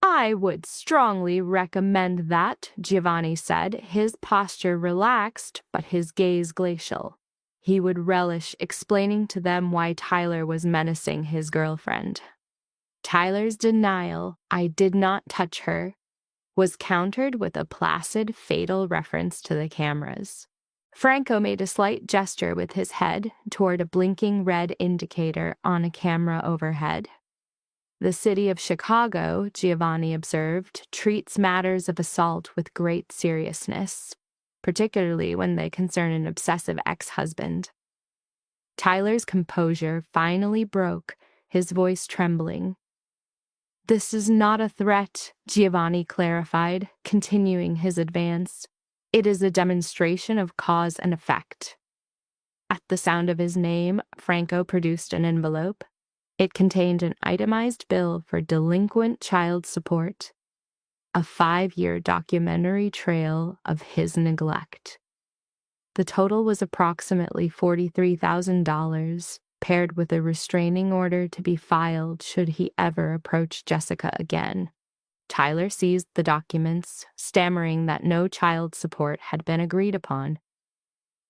I would strongly recommend that, Giovanni said, his posture relaxed, but his gaze glacial. He would relish explaining to them why Tyler was menacing his girlfriend. Tyler's denial, I did not touch her, was countered with a placid, fatal reference to the cameras. Franco made a slight gesture with his head toward a blinking red indicator on a camera overhead. The city of Chicago, Giovanni observed, treats matters of assault with great seriousness, particularly when they concern an obsessive ex-husband. Tyler's composure finally broke, his voice trembling. This is not a threat, Giovanni clarified, continuing his advance. It is a demonstration of cause and effect. At the sound of his name, Franco produced an envelope. It contained an itemized bill for delinquent child support, a 5-year documentary trail of his neglect. The total was approximately $43,000, paired with a restraining order to be filed should he ever approach Jessica again. Tyler seized the documents, stammering that no child support had been agreed upon.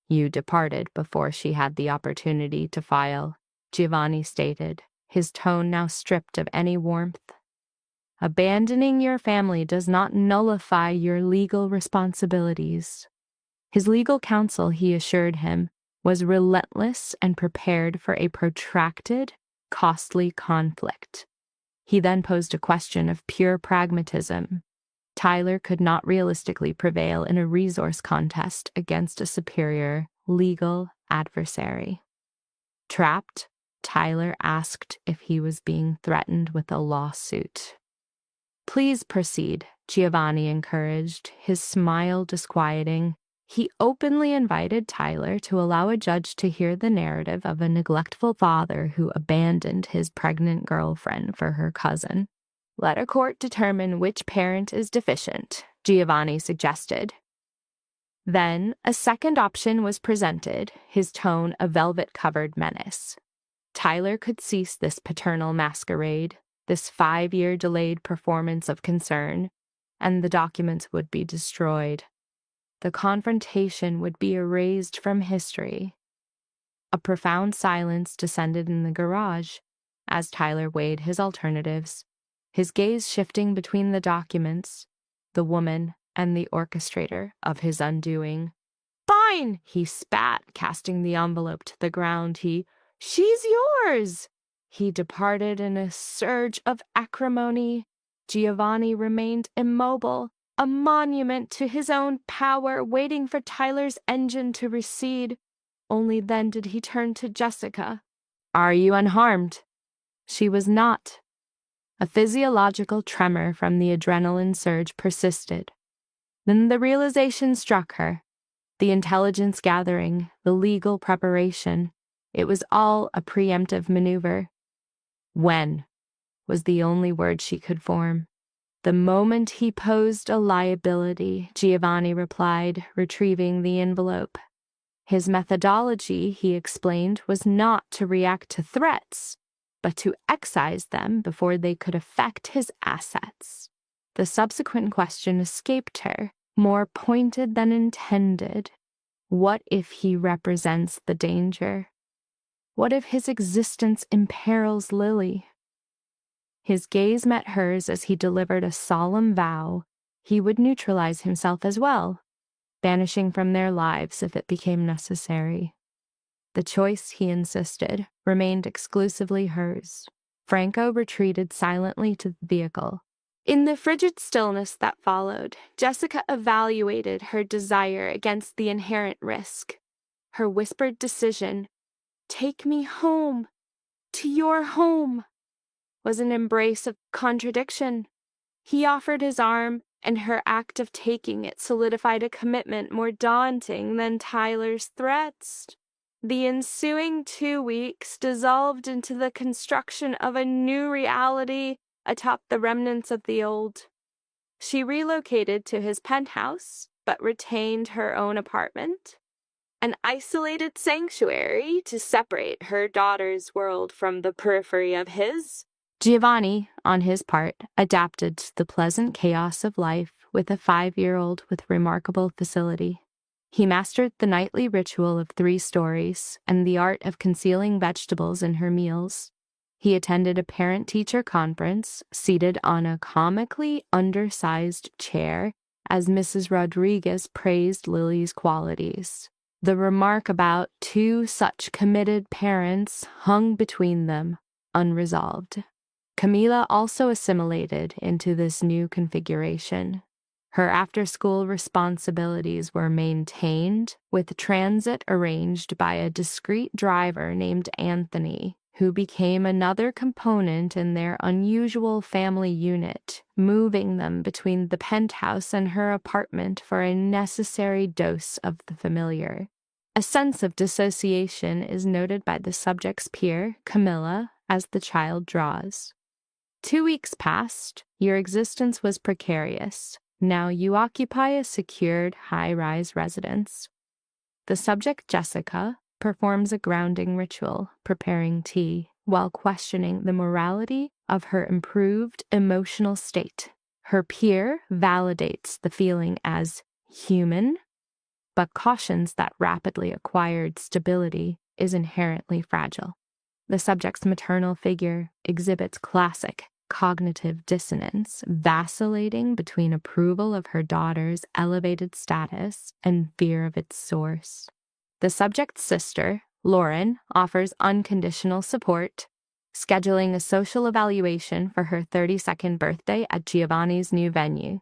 "You departed before she had the opportunity to file," Giovanni stated, his tone now stripped of any warmth. "Abandoning your family does not nullify your legal responsibilities." His legal counsel, he assured him, was relentless and prepared for a protracted, costly conflict. He then posed a question of pure pragmatism. Tyler could not realistically prevail in a resource contest against a superior legal adversary. Trapped, Tyler asked if he was being threatened with a lawsuit. "Please proceed," Giovanni encouraged, his smile disquieting. He openly invited Tyler to allow a judge to hear the narrative of a neglectful father who abandoned his pregnant girlfriend for her cousin. "Let a court determine which parent is deficient," Giovanni suggested. Then a second option was presented, his tone a velvet-covered menace. Tyler could cease this paternal masquerade, this 5-year delayed performance of concern, and the documents would be destroyed. The confrontation would be erased from history. A profound silence descended in the garage as Tyler weighed his alternatives, his gaze shifting between the documents, the woman, and the orchestrator of his undoing. "Fine!" he spat, casting the envelope to the ground. "She's yours!" He departed in a surge of acrimony. Giovanni remained immobile, a monument to his own power, waiting for Tyler's engine to recede. Only then did he turn to Jessica. "Are you unharmed?" She was not. A physiological tremor from the adrenaline surge persisted. Then the realization struck her. The intelligence gathering, the legal preparation, it was all a preemptive maneuver. "When?" was the only word she could form. "The moment he posed a liability," Giovanni replied, retrieving the envelope. His methodology, he explained, was not to react to threats, but to excise them before they could affect his assets. The subsequent question escaped her, more pointed than intended. What if he represents the danger? What if his existence imperils Lily? His gaze met hers as he delivered a solemn vow. He would neutralize himself as well, banishing from their lives if it became necessary. The choice, he insisted, remained exclusively hers. Franco retreated silently to the vehicle. In the frigid stillness that followed, Jessica evaluated her desire against the inherent risk. Her whispered decision, "Take me home, to your home," was an embrace of contradiction. He offered his arm, and her act of taking it solidified a commitment more daunting than Tyler's threats. The ensuing 2 weeks dissolved into the construction of a new reality atop the remnants of the old. She relocated to his penthouse, but retained her own apartment, an isolated sanctuary to separate her daughter's world from the periphery of his. Giovanni, on his part, adapted to the pleasant chaos of life with a 5-year-old with remarkable facility. He mastered the nightly ritual of 3 stories and the art of concealing vegetables in her meals. He attended a parent-teacher conference, seated on a comically undersized chair, as Mrs. Rodriguez praised Lily's qualities. The remark about 2 such committed parents hung between them, unresolved. Camila also assimilated into this new configuration. Her after-school responsibilities were maintained, with transit arranged by a discreet driver named Anthony, who became another component in their unusual family unit, moving them between the penthouse and her apartment for a necessary dose of the familiar. A sense of dissociation is noted by the subject's peer, Camilla, as the child draws. 2 weeks passed. Your existence was precarious. Now you occupy a secured high-rise residence. The subject, Jessica, performs a grounding ritual, preparing tea, while questioning the morality of her improved emotional state. Her peer validates the feeling as human, but cautions that rapidly acquired stability is inherently fragile. The subject's maternal figure exhibits classic cognitive dissonance, vacillating between approval of her daughter's elevated status and fear of its source. The subject's sister, Lauren, offers unconditional support, scheduling a social evaluation for her 32nd birthday at Giovanni's new venue.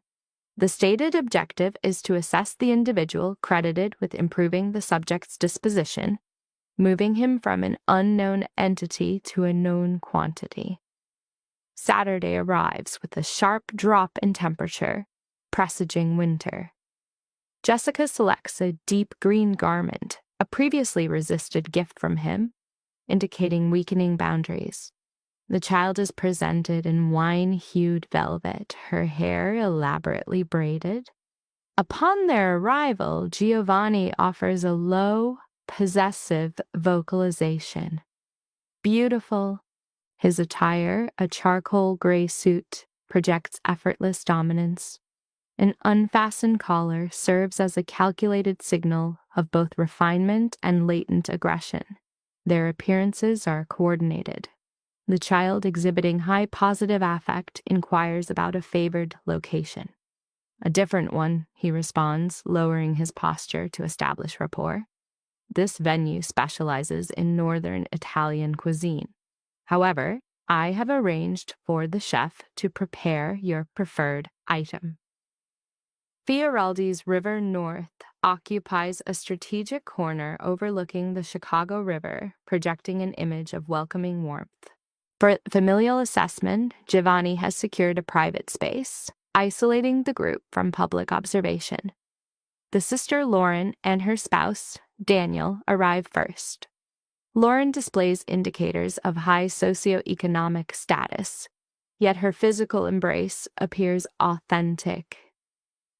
The stated objective is to assess the individual credited with improving the subject's disposition, moving him from an unknown entity to a known quantity. Saturday arrives with a sharp drop in temperature, presaging winter. Jessica selects a deep green garment, a previously resisted gift from him, indicating weakening boundaries. The child is presented in wine-hued velvet, her hair elaborately braided. Upon their arrival, Giovanni offers a low, possessive vocalization. Beautiful. His attire, a charcoal gray suit, projects effortless dominance. An unfastened collar serves as a calculated signal of both refinement and latent aggression. Their appearances are coordinated. The child, exhibiting high positive affect, inquires about a favored location. A different one, he responds, lowering his posture to establish rapport. This venue specializes in northern Italian cuisine. However, I have arranged for the chef to prepare your preferred item. Fioraldi's River North occupies a strategic corner overlooking the Chicago River, projecting an image of welcoming warmth. For familial assessment, Giovanni has secured a private space, isolating the group from public observation. The sister Lauren and her spouse, Daniel, arrive first. Lauren displays indicators of high socioeconomic status, yet her physical embrace appears authentic.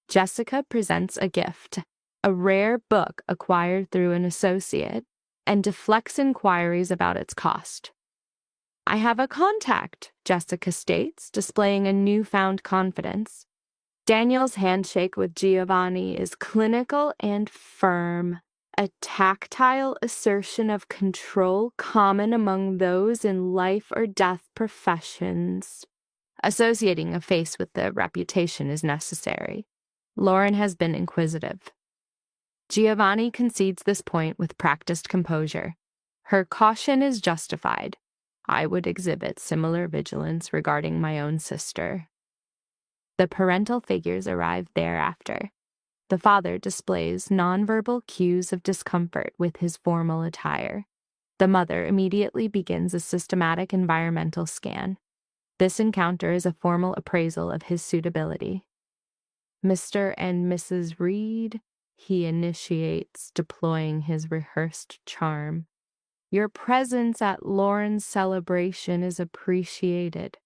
Jessica presents a gift, a rare book acquired through an associate, and deflects inquiries about its cost. I have a contact, Jessica states, displaying a newfound confidence. Daniel's handshake with Giovanni is clinical and firm, a tactile assertion of control common among those in life or death professions. Associating a face with the reputation is necessary. Lauren has been inquisitive. Giovanni concedes this point with practiced composure. Her caution is justified. I would exhibit similar vigilance regarding my own sister. The parental figures arrive thereafter. The father displays nonverbal cues of discomfort with his formal attire. The mother immediately begins a systematic environmental scan. This encounter is a formal appraisal of his suitability. Mr. and Mrs. Reed, he initiates, deploying his rehearsed charm. Your presence at Lauren's celebration is appreciated.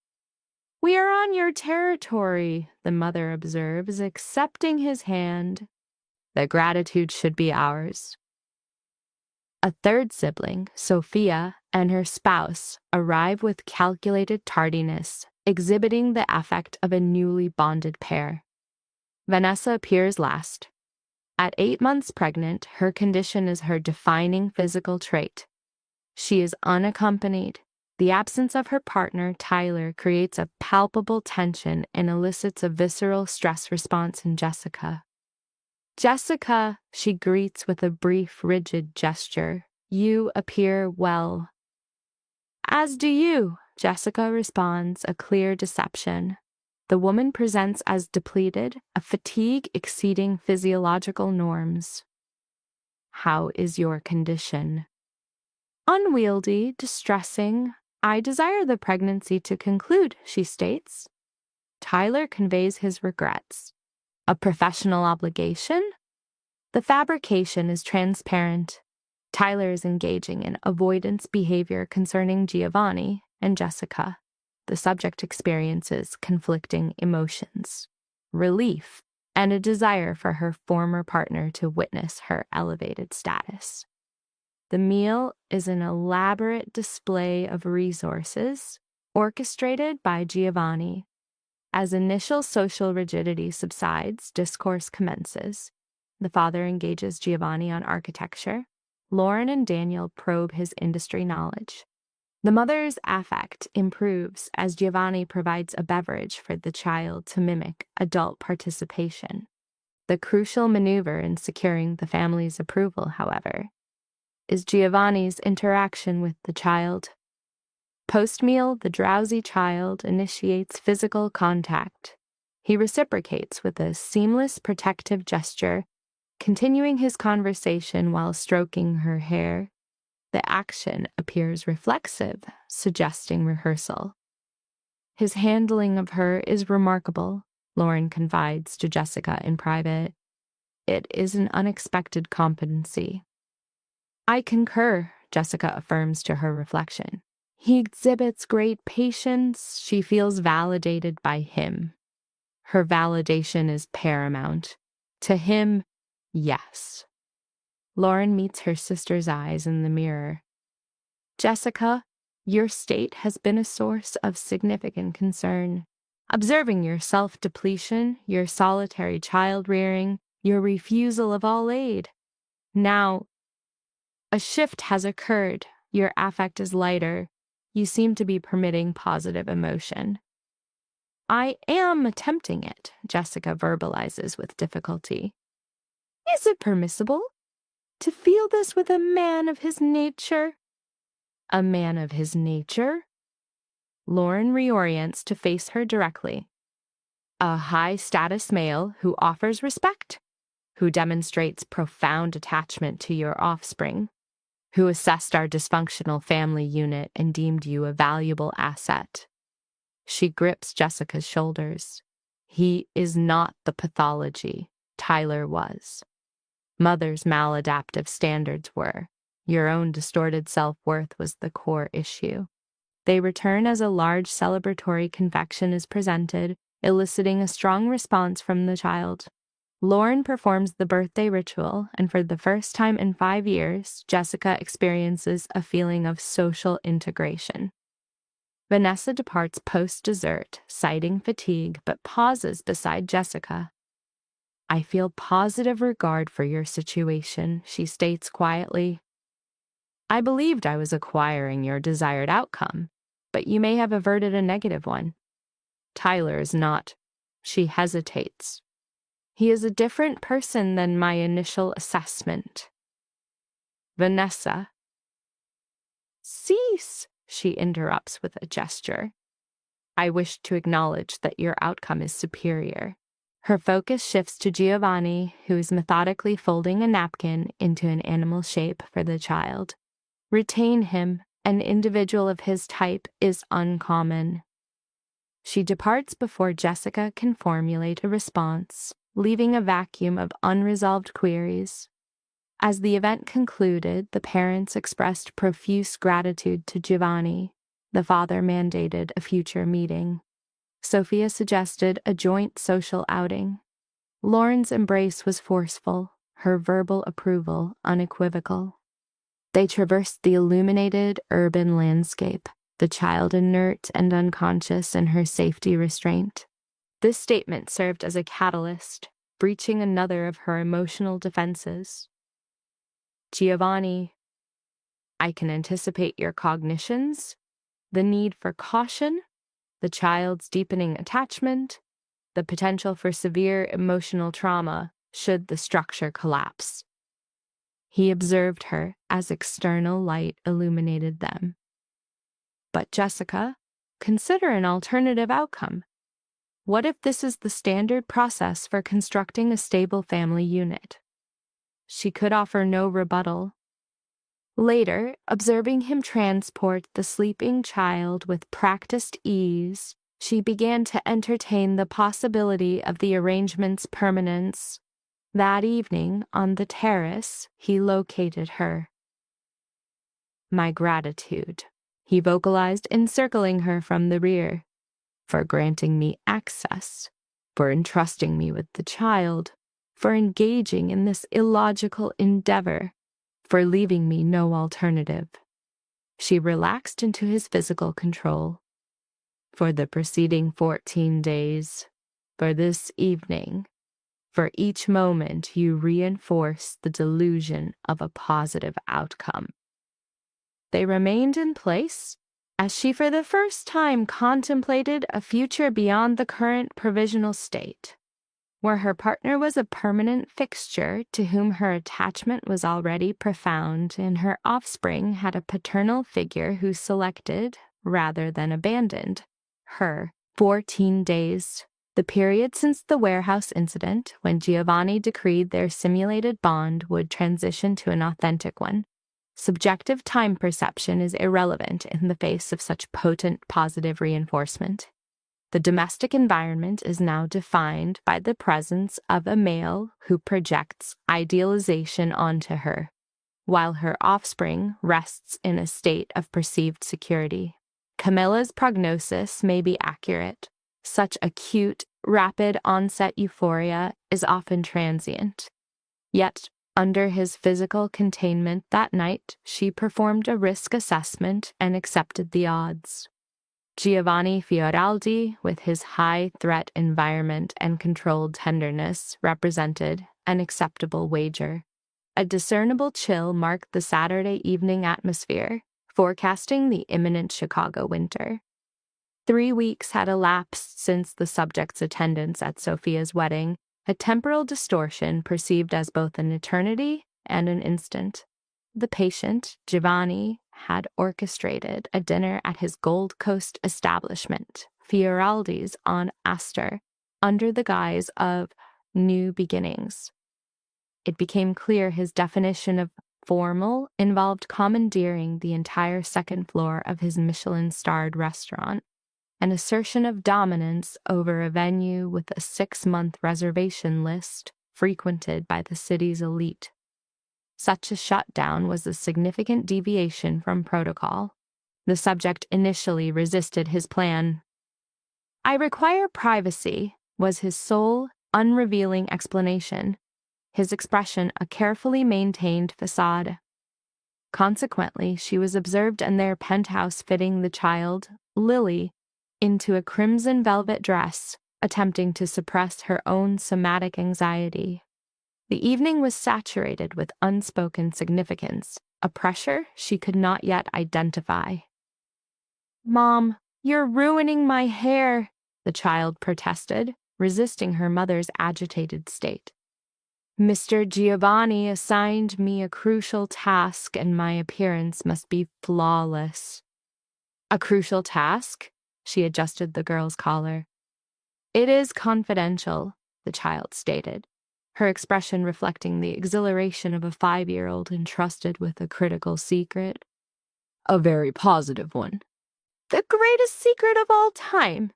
We are on your territory, the mother observes, accepting his hand. The gratitude should be ours. A third sibling, Sophia, and her spouse arrive with calculated tardiness, exhibiting the affect of a newly bonded pair. Vanessa appears last. At 8 months pregnant, her condition is her defining physical trait. She is unaccompanied. The absence of her partner, Tyler, creates a palpable tension and elicits a visceral stress response in Jessica. Jessica, she greets with a brief, rigid gesture. You appear well. As do you, Jessica responds, a clear deception. The woman presents as depleted, a fatigue exceeding physiological norms. How is your condition? Unwieldy, distressing. I desire the pregnancy to conclude, she states. Tyler conveys his regrets. A professional obligation? The fabrication is transparent. Tyler is engaging in avoidance behavior concerning Giovanni, and Jessica, the subject experiences conflicting emotions, relief, and a desire for her former partner to witness her elevated status. The meal is an elaborate display of resources orchestrated by Giovanni. As initial social rigidity subsides, discourse commences. The father engages Giovanni on architecture. Lauren and Daniel probe his industry knowledge. The mother's affect improves as Giovanni provides a beverage for the child to mimic adult participation. The crucial maneuver in securing the family's approval, however, is Giovanni's interaction with the child. Post-meal, the drowsy child initiates physical contact. He reciprocates with a seamless protective gesture, continuing his conversation while stroking her hair. The action appears reflexive, suggesting rehearsal. His handling of her is remarkable, Lauren confides to Jessica in private. It is an unexpected competency. I concur, Jessica affirms to her reflection. He exhibits great patience. She feels validated by him. Her validation is paramount. To him, yes. Lauren meets her sister's eyes in the mirror. Jessica, your state has been a source of significant concern. Observing your self-depletion, your solitary child-rearing, your refusal of all aid. Now, a shift has occurred. Your affect is lighter. You seem to be permitting positive emotion. I am attempting it, Jessica verbalizes with difficulty. Is it permissible to feel this with a man of his nature? A man of his nature? Lauren reorients to face her directly. A high-status male who offers respect, who demonstrates profound attachment to your offspring, who assessed our dysfunctional family unit and deemed you a valuable asset. She grips Jessica's shoulders. He is not the pathology. Tyler was. Mother's maladaptive standards were. Your own distorted self-worth was the core issue. They return as a large celebratory confection is presented, eliciting a strong response from the child. Lauren performs the birthday ritual, and for the first time in 5 years, Jessica experiences a feeling of social integration. Vanessa departs post-dessert, citing fatigue, but pauses beside Jessica. I feel positive regard for your situation, she states quietly. I believed I was acquiring your desired outcome, but you may have averted a negative one. Tyler is not. She hesitates. He is a different person than my initial assessment. Vanessa. Cease, she interrupts with a gesture. I wish to acknowledge that your outcome is superior. Her focus shifts to Giovanni, who is methodically folding a napkin into an animal shape for the child. Retain him. An individual of his type is uncommon. She departs before Jessica can formulate a response, leaving a vacuum of unresolved queries. As the event concluded, the parents expressed profuse gratitude to Giovanni. The father mandated a future meeting. Sophia suggested a joint social outing. Lauren's embrace was forceful, her verbal approval unequivocal. They traversed the illuminated urban landscape, the child inert and unconscious in her safety restraint. This statement served as a catalyst, breaching another of her emotional defenses. Giovanni, I can anticipate your cognitions, the need for caution, the child's deepening attachment, the potential for severe emotional trauma should the structure collapse. He observed her as external light illuminated them. But Jessica, consider an alternative outcome. What if this is the standard process for constructing a stable family unit? She could offer no rebuttal. Later, observing him transport the sleeping child with practiced ease, she began to entertain the possibility of the arrangement's permanence. That evening, on the terrace, he located her. My gratitude, he vocalized, encircling her from the rear. For granting me access, for entrusting me with the child, for engaging in this illogical endeavor, for leaving me no alternative. She relaxed into his physical control. For the preceding 14 days, for this evening, for each moment you reinforce the delusion of a positive outcome. They remained in place as she for the first time contemplated a future beyond the current provisional state, where her partner was a permanent fixture to whom her attachment was already profound, and her offspring had a paternal figure who selected, rather than abandoned, her. 14 days, the period since the warehouse incident, when Giovanni decreed their simulated bond would transition to an authentic one. Subjective time perception is irrelevant in the face of such potent positive reinforcement. The domestic environment is now defined by the presence of a male who projects idealization onto her, while her offspring rests in a state of perceived security. Camilla's prognosis may be accurate. Such acute, rapid onset euphoria is often transient. Yet, under his physical containment that night, she performed a risk assessment and accepted the odds. Giovanni Fioraldi, with his high-threat environment and controlled tenderness, represented an acceptable wager. A discernible chill marked the Saturday evening atmosphere, forecasting the imminent Chicago winter. 3 weeks had elapsed since the subject's attendance at Sophia's wedding, a temporal distortion perceived as both an eternity and an instant. The patient, Giovanni, had orchestrated a dinner at his Gold Coast establishment, Fioraldi's on Astor, under the guise of new beginnings. It became clear his definition of formal involved commandeering the entire second floor of his Michelin-starred restaurant, an assertion of dominance over a venue with a 6-month reservation list frequented by the city's elite. Such a shutdown was a significant deviation from protocol. The subject initially resisted his plan. "I require privacy," was his sole, unrevealing explanation, his expression a carefully maintained facade. Consequently, she was observed in their penthouse fitting the child, Lily, into a crimson velvet dress, attempting to suppress her own somatic anxiety. The evening was saturated with unspoken significance, a pressure she could not yet identify. "Mom, you're ruining my hair," the child protested, resisting her mother's agitated state. "Mr. Giovanni assigned me a crucial task, and my appearance must be flawless." "A crucial task?" She adjusted the girl's collar. "It is confidential," the child stated, her expression reflecting the exhilaration of a 5-year-old entrusted with a critical secret. "A very positive one." "The greatest secret of all time."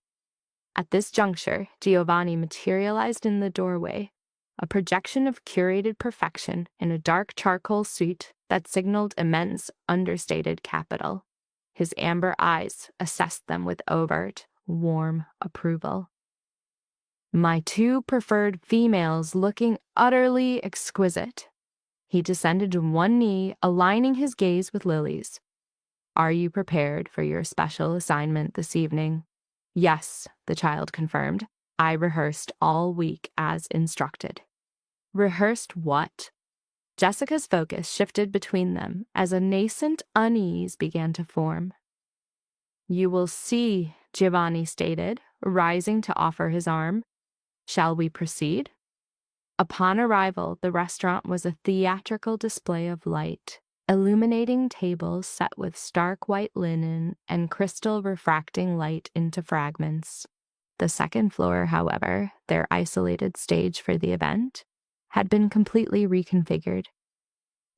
At this juncture, Giovanni materialized in the doorway, a projection of curated perfection in a dark charcoal suit that signaled immense, understated capital. His amber eyes assessed them with overt, warm approval. "My 2 preferred females looking utterly exquisite." He descended to one knee, aligning his gaze with Lily's. "Are you prepared for your special assignment this evening?" "Yes," the child confirmed. "I rehearsed all week as instructed." "Rehearsed what?" Jessica's focus shifted between them as a nascent unease began to form. "You will see," Giovanni stated, rising to offer his arm. "Shall we proceed?" Upon arrival, the restaurant was a theatrical display of light, illuminating tables set with stark white linen and crystal refracting light into fragments. The second floor, however, their isolated stage for the event, had been completely reconfigured.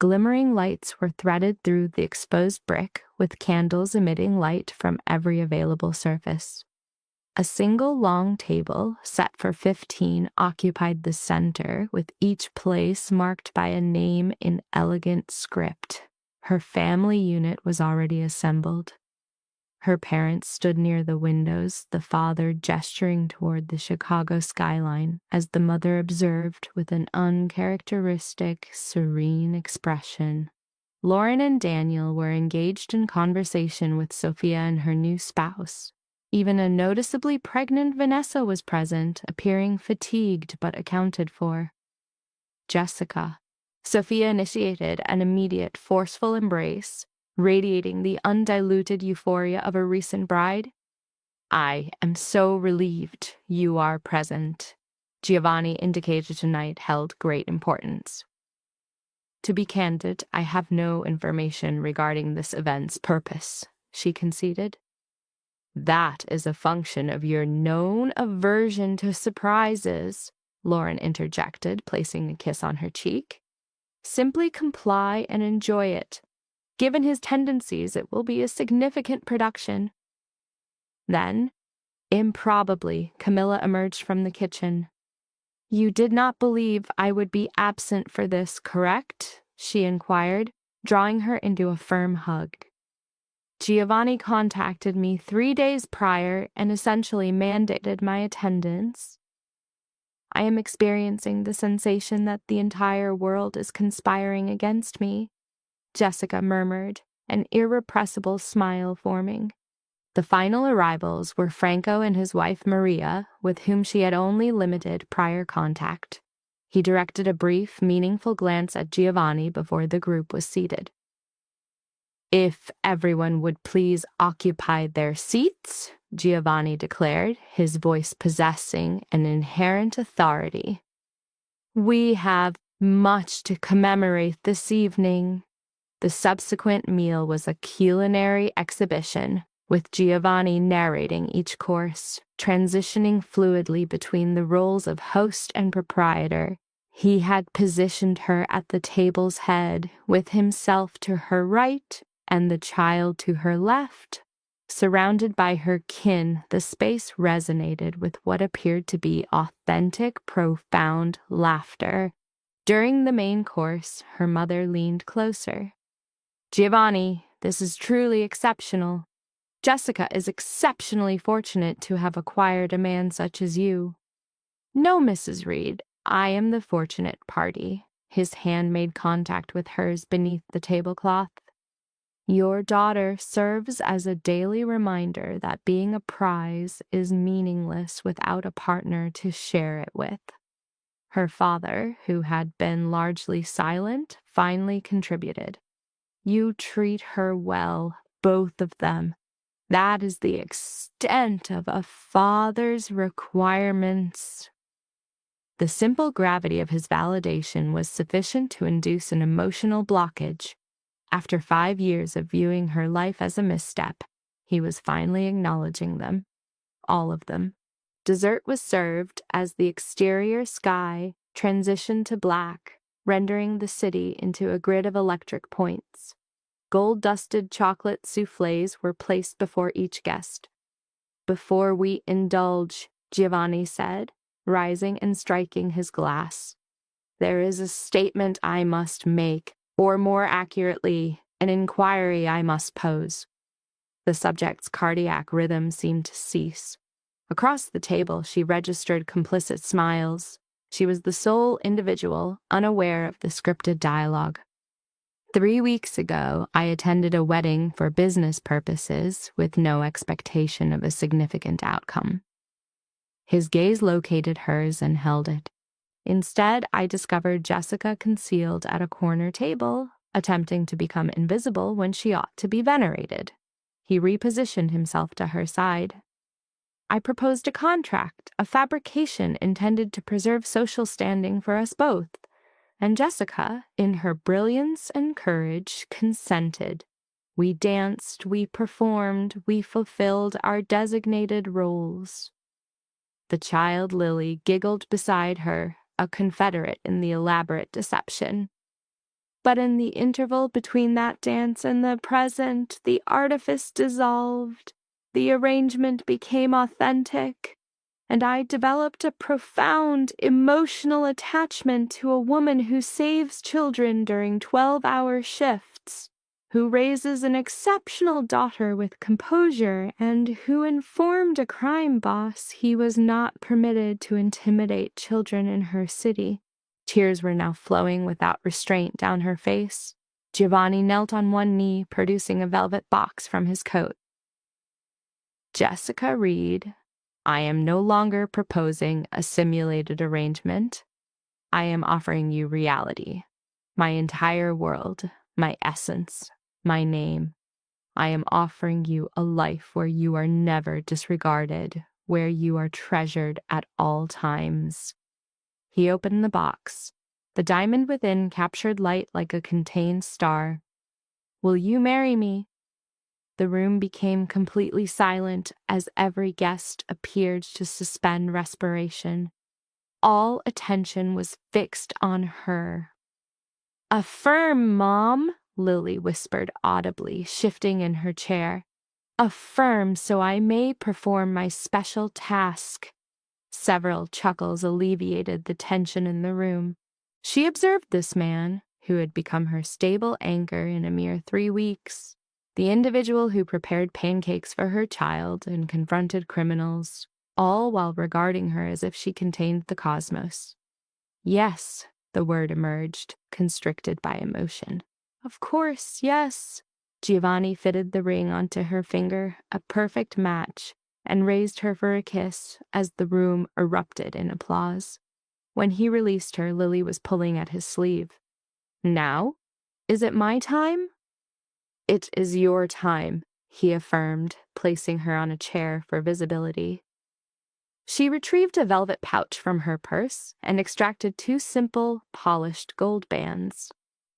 Glimmering lights were threaded through the exposed brick, with candles emitting light from every available surface. A single long table, set for 15, occupied the center, with each place marked by a name in elegant script. Her family unit was already assembled. Her parents stood near the windows, the father gesturing toward the Chicago skyline as the mother observed with an uncharacteristic, serene expression. Lauren and Daniel were engaged in conversation with Sophia and her new spouse. Even a noticeably pregnant Vanessa was present, appearing fatigued but accounted for. Jessica. Sophia initiated an immediate, forceful embrace, radiating the undiluted euphoria of a recent bride. I am so relieved you are present. Giovanni indicated tonight held great importance. To be candid, I have no information regarding this event's purpose, she conceded. That is a function of your known aversion to surprises, Lauren interjected, placing a kiss on her cheek. Simply comply and enjoy it. Given his tendencies, it will be a significant production. Then, improbably, Camilla emerged from the kitchen. You did not believe I would be absent for this, correct? She inquired, drawing her into a firm hug. Giovanni contacted me 3 days prior and essentially mandated my attendance. I am experiencing the sensation that the entire world is conspiring against me, Jessica murmured, an irrepressible smile forming. The final arrivals were Franco and his wife Maria, with whom she had only limited prior contact. He directed a brief, meaningful glance at Giovanni before the group was seated. If everyone would please occupy their seats, Giovanni declared, his voice possessing an inherent authority. We have much to commemorate this evening. The subsequent meal was a culinary exhibition, with Giovanni narrating each course, transitioning fluidly between the roles of host and proprietor. He had positioned her at the table's head, with himself to her right and the child to her left. Surrounded by her kin, the space resonated with what appeared to be authentic, profound laughter. During the main course, her mother leaned closer. Giovanni, this is truly exceptional. Jessica is exceptionally fortunate to have acquired a man such as you. No, Mrs. Reed, I am the fortunate party. His hand made contact with hers beneath the tablecloth. Your daughter serves as a daily reminder that being a prize is meaningless without a partner to share it with. Her father, who had been largely silent, finally contributed. You treat her well, both of them. That is the extent of a father's requirements. The simple gravity of his validation was sufficient to induce an emotional blockage. After 5 years of viewing her life as a misstep, he was finally acknowledging them. All of them. Dessert was served as the exterior sky transitioned to black, rendering the city into a grid of electric points. Gold-dusted chocolate soufflés were placed before each guest. Before we indulge, Giovanni said, rising and striking his glass. There is a statement I must make, or more accurately, an inquiry I must pose. The subject's cardiac rhythm seemed to cease. Across the table, she registered complicit smiles. She was the sole individual unaware of the scripted dialogue. 3 weeks ago, I attended a wedding for business purposes with no expectation of a significant outcome. His gaze located hers and held it. Instead, I discovered Jessica concealed at a corner table, attempting to become invisible when she ought to be venerated. He repositioned himself to her side. I proposed a contract, a fabrication intended to preserve social standing for us both, and Jessica, in her brilliance and courage, consented. We danced, we performed, we fulfilled our designated roles. The child Lily giggled beside her, a confederate in the elaborate deception. But in the interval between that dance and the present, the artifice dissolved, the arrangement became authentic, and I developed a profound emotional attachment to a woman who saves children during 12-hour shifts. who raises an exceptional daughter with composure and who informed a crime boss he was not permitted to intimidate children in her city. Tears were now flowing without restraint down her face. Giovanni knelt on one knee, producing a velvet box from his coat. Jessica Reed, I am no longer proposing a simulated arrangement. I am offering you reality. My entire world, my essence, my name. I am offering you a life where you are never disregarded, where you are treasured at all times. He opened the box. The diamond within captured light like a contained star. Will you marry me? The room became completely silent as every guest appeared to suspend respiration. All attention was fixed on her. Affirm, Mom, Lily whispered audibly, shifting in her chair. Affirm so I may perform my special task. Several chuckles alleviated the tension in the room. She observed this man, who had become her stable anchor in a mere 3 weeks, the individual who prepared pancakes for her child and confronted criminals, all while regarding her as if she contained the cosmos. Yes, the word emerged, constricted by emotion. Of course, yes. Giovanni fitted the ring onto her finger, a perfect match, and raised her for a kiss as the room erupted in applause. When he released her, Lily was pulling at his sleeve. Now? Is it my time? It is your time, he affirmed, placing her on a chair for visibility. She retrieved a velvet pouch from her purse and extracted 2 simple, polished gold bands.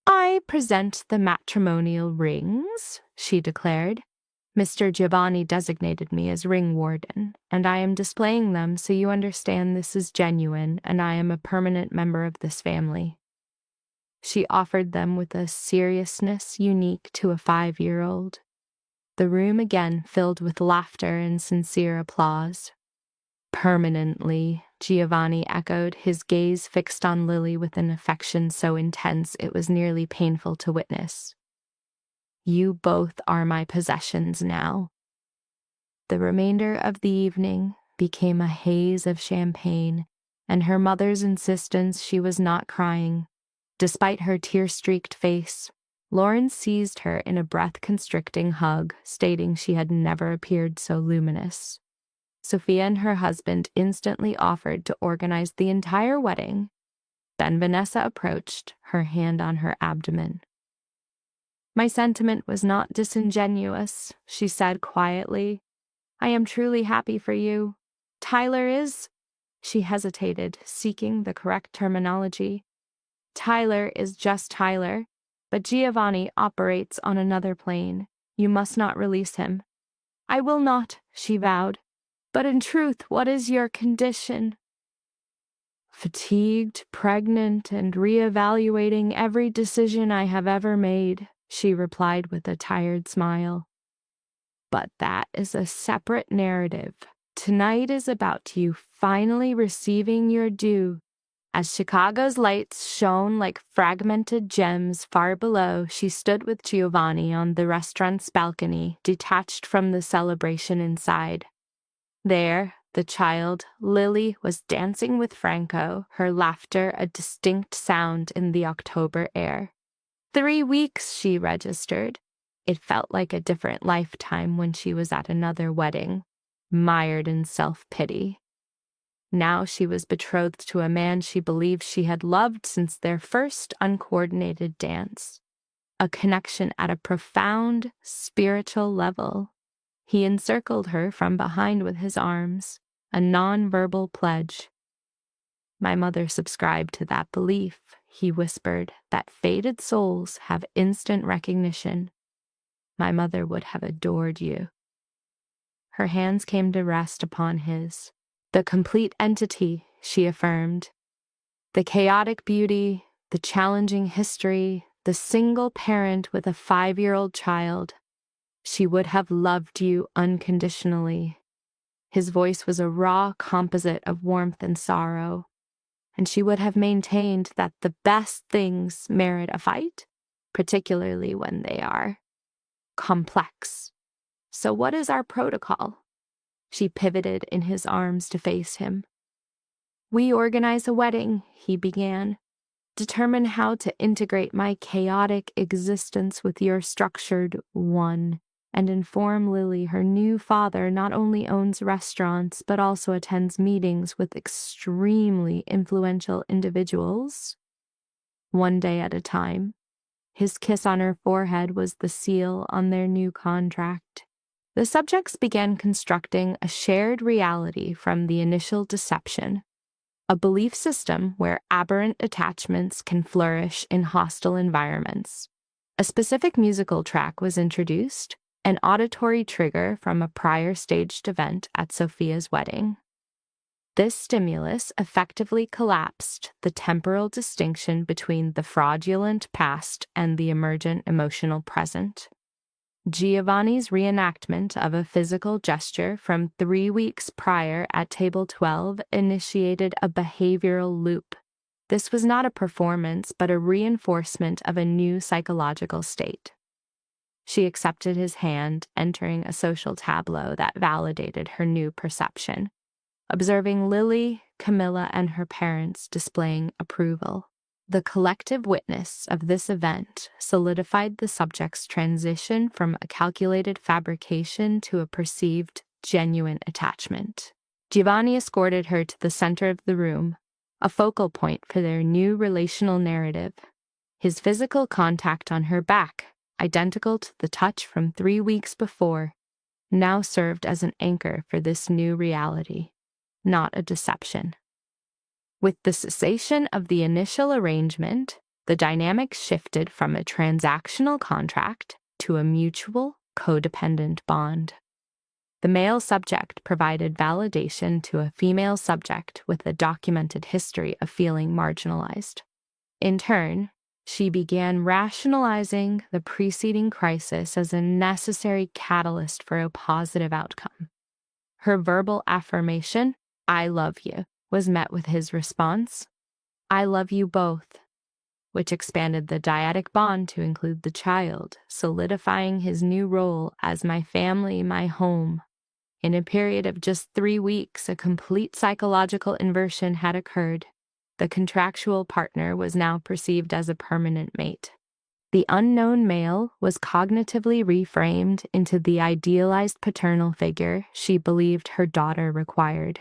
I present the matrimonial rings, she declared. Mr. Giovanni designated me as ring warden, and I am displaying them so you understand this is genuine and I am a permanent member of this family. She offered them with a seriousness unique to a 5-year-old. The room again filled with laughter and sincere applause. Permanently, Giovanni echoed, his gaze fixed on Lily with an affection so intense it was nearly painful to witness. You both are my possessions now. The remainder of the evening became a haze of champagne, and her mother's insistence she was not crying. Despite her tear-streaked face, Lauren seized her in a breath-constricting hug, stating she had never appeared so luminous. Sophia and her husband instantly offered to organize the entire wedding. Then Vanessa approached, her hand on her abdomen. My sentiment was not disingenuous, she said quietly. I am truly happy for you. Tyler is... She hesitated, seeking the correct terminology. Tyler is just Tyler, but Giovanni operates on another plane. You must not release him. I will not, she vowed. But in truth, what is your condition? Fatigued, pregnant, and reevaluating every decision I have ever made, she replied with a tired smile. But that is a separate narrative. Tonight is about you finally receiving your due. As Chicago's lights shone like fragmented gems far below, she stood with Giovanni on the restaurant's balcony, detached from the celebration inside. There, the child, Lily, was dancing with Franco, her laughter a distinct sound in the October air. 3 weeks, she registered. It felt like a different lifetime when she was at another wedding, mired in self-pity. Now she was betrothed to a man she believed she had loved since their first uncoordinated dance. A connection at a profound, spiritual level. He encircled her from behind with his arms, a non-verbal pledge. My mother subscribed to that belief, he whispered, that fated souls have instant recognition. My mother would have adored you. Her hands came to rest upon his. The complete entity, she affirmed. The chaotic beauty, the challenging history, the single parent with a 5-year-old child. She would have loved you unconditionally. His voice was a raw composite of warmth and sorrow, and she would have maintained that the best things merit a fight, particularly when they are complex. So what is our protocol? She pivoted in his arms to face him. We organize a wedding, he began. Determine how to integrate my chaotic existence with your structured one, and inform Lily her new father not only owns restaurants but also attends meetings with extremely influential individuals. One day at a time. His kiss on her forehead was the seal on their new contract. The subjects began constructing a shared reality from the initial deception, a belief system where aberrant attachments can flourish in hostile environments. A specific musical track was introduced, an auditory trigger from a prior staged event at Sophia's wedding. This stimulus effectively collapsed the temporal distinction between the fraudulent past and the emergent emotional present. Giovanni's reenactment of a physical gesture from 3 weeks prior at table 12 initiated a behavioral loop. This was not a performance, but a reinforcement of a new psychological state. She accepted his hand, entering a social tableau that validated her new perception, observing Lily, Camilla, and her parents displaying approval. The collective witness of this event solidified the subject's transition from a calculated fabrication to a perceived, genuine attachment. Giovanni escorted her to the center of the room, a focal point for their new relational narrative. His physical contact on her back, identical to the touch from 3 weeks before, now served as an anchor for this new reality, not a deception. With the cessation of the initial arrangement, the dynamic shifted from a transactional contract to a mutual, codependent bond. The male subject provided validation to a female subject with a documented history of feeling marginalized. In turn, she began rationalizing the preceding crisis as a necessary catalyst for a positive outcome. Her verbal affirmation, "I love you," was met with his response, "I love you both," which expanded the dyadic bond to include the child, solidifying his new role as my family, my home. In a period of just 3 weeks, a complete psychological inversion had occurred. The contractual partner was now perceived as a permanent mate. The unknown male was cognitively reframed into the idealized paternal figure she believed her daughter required.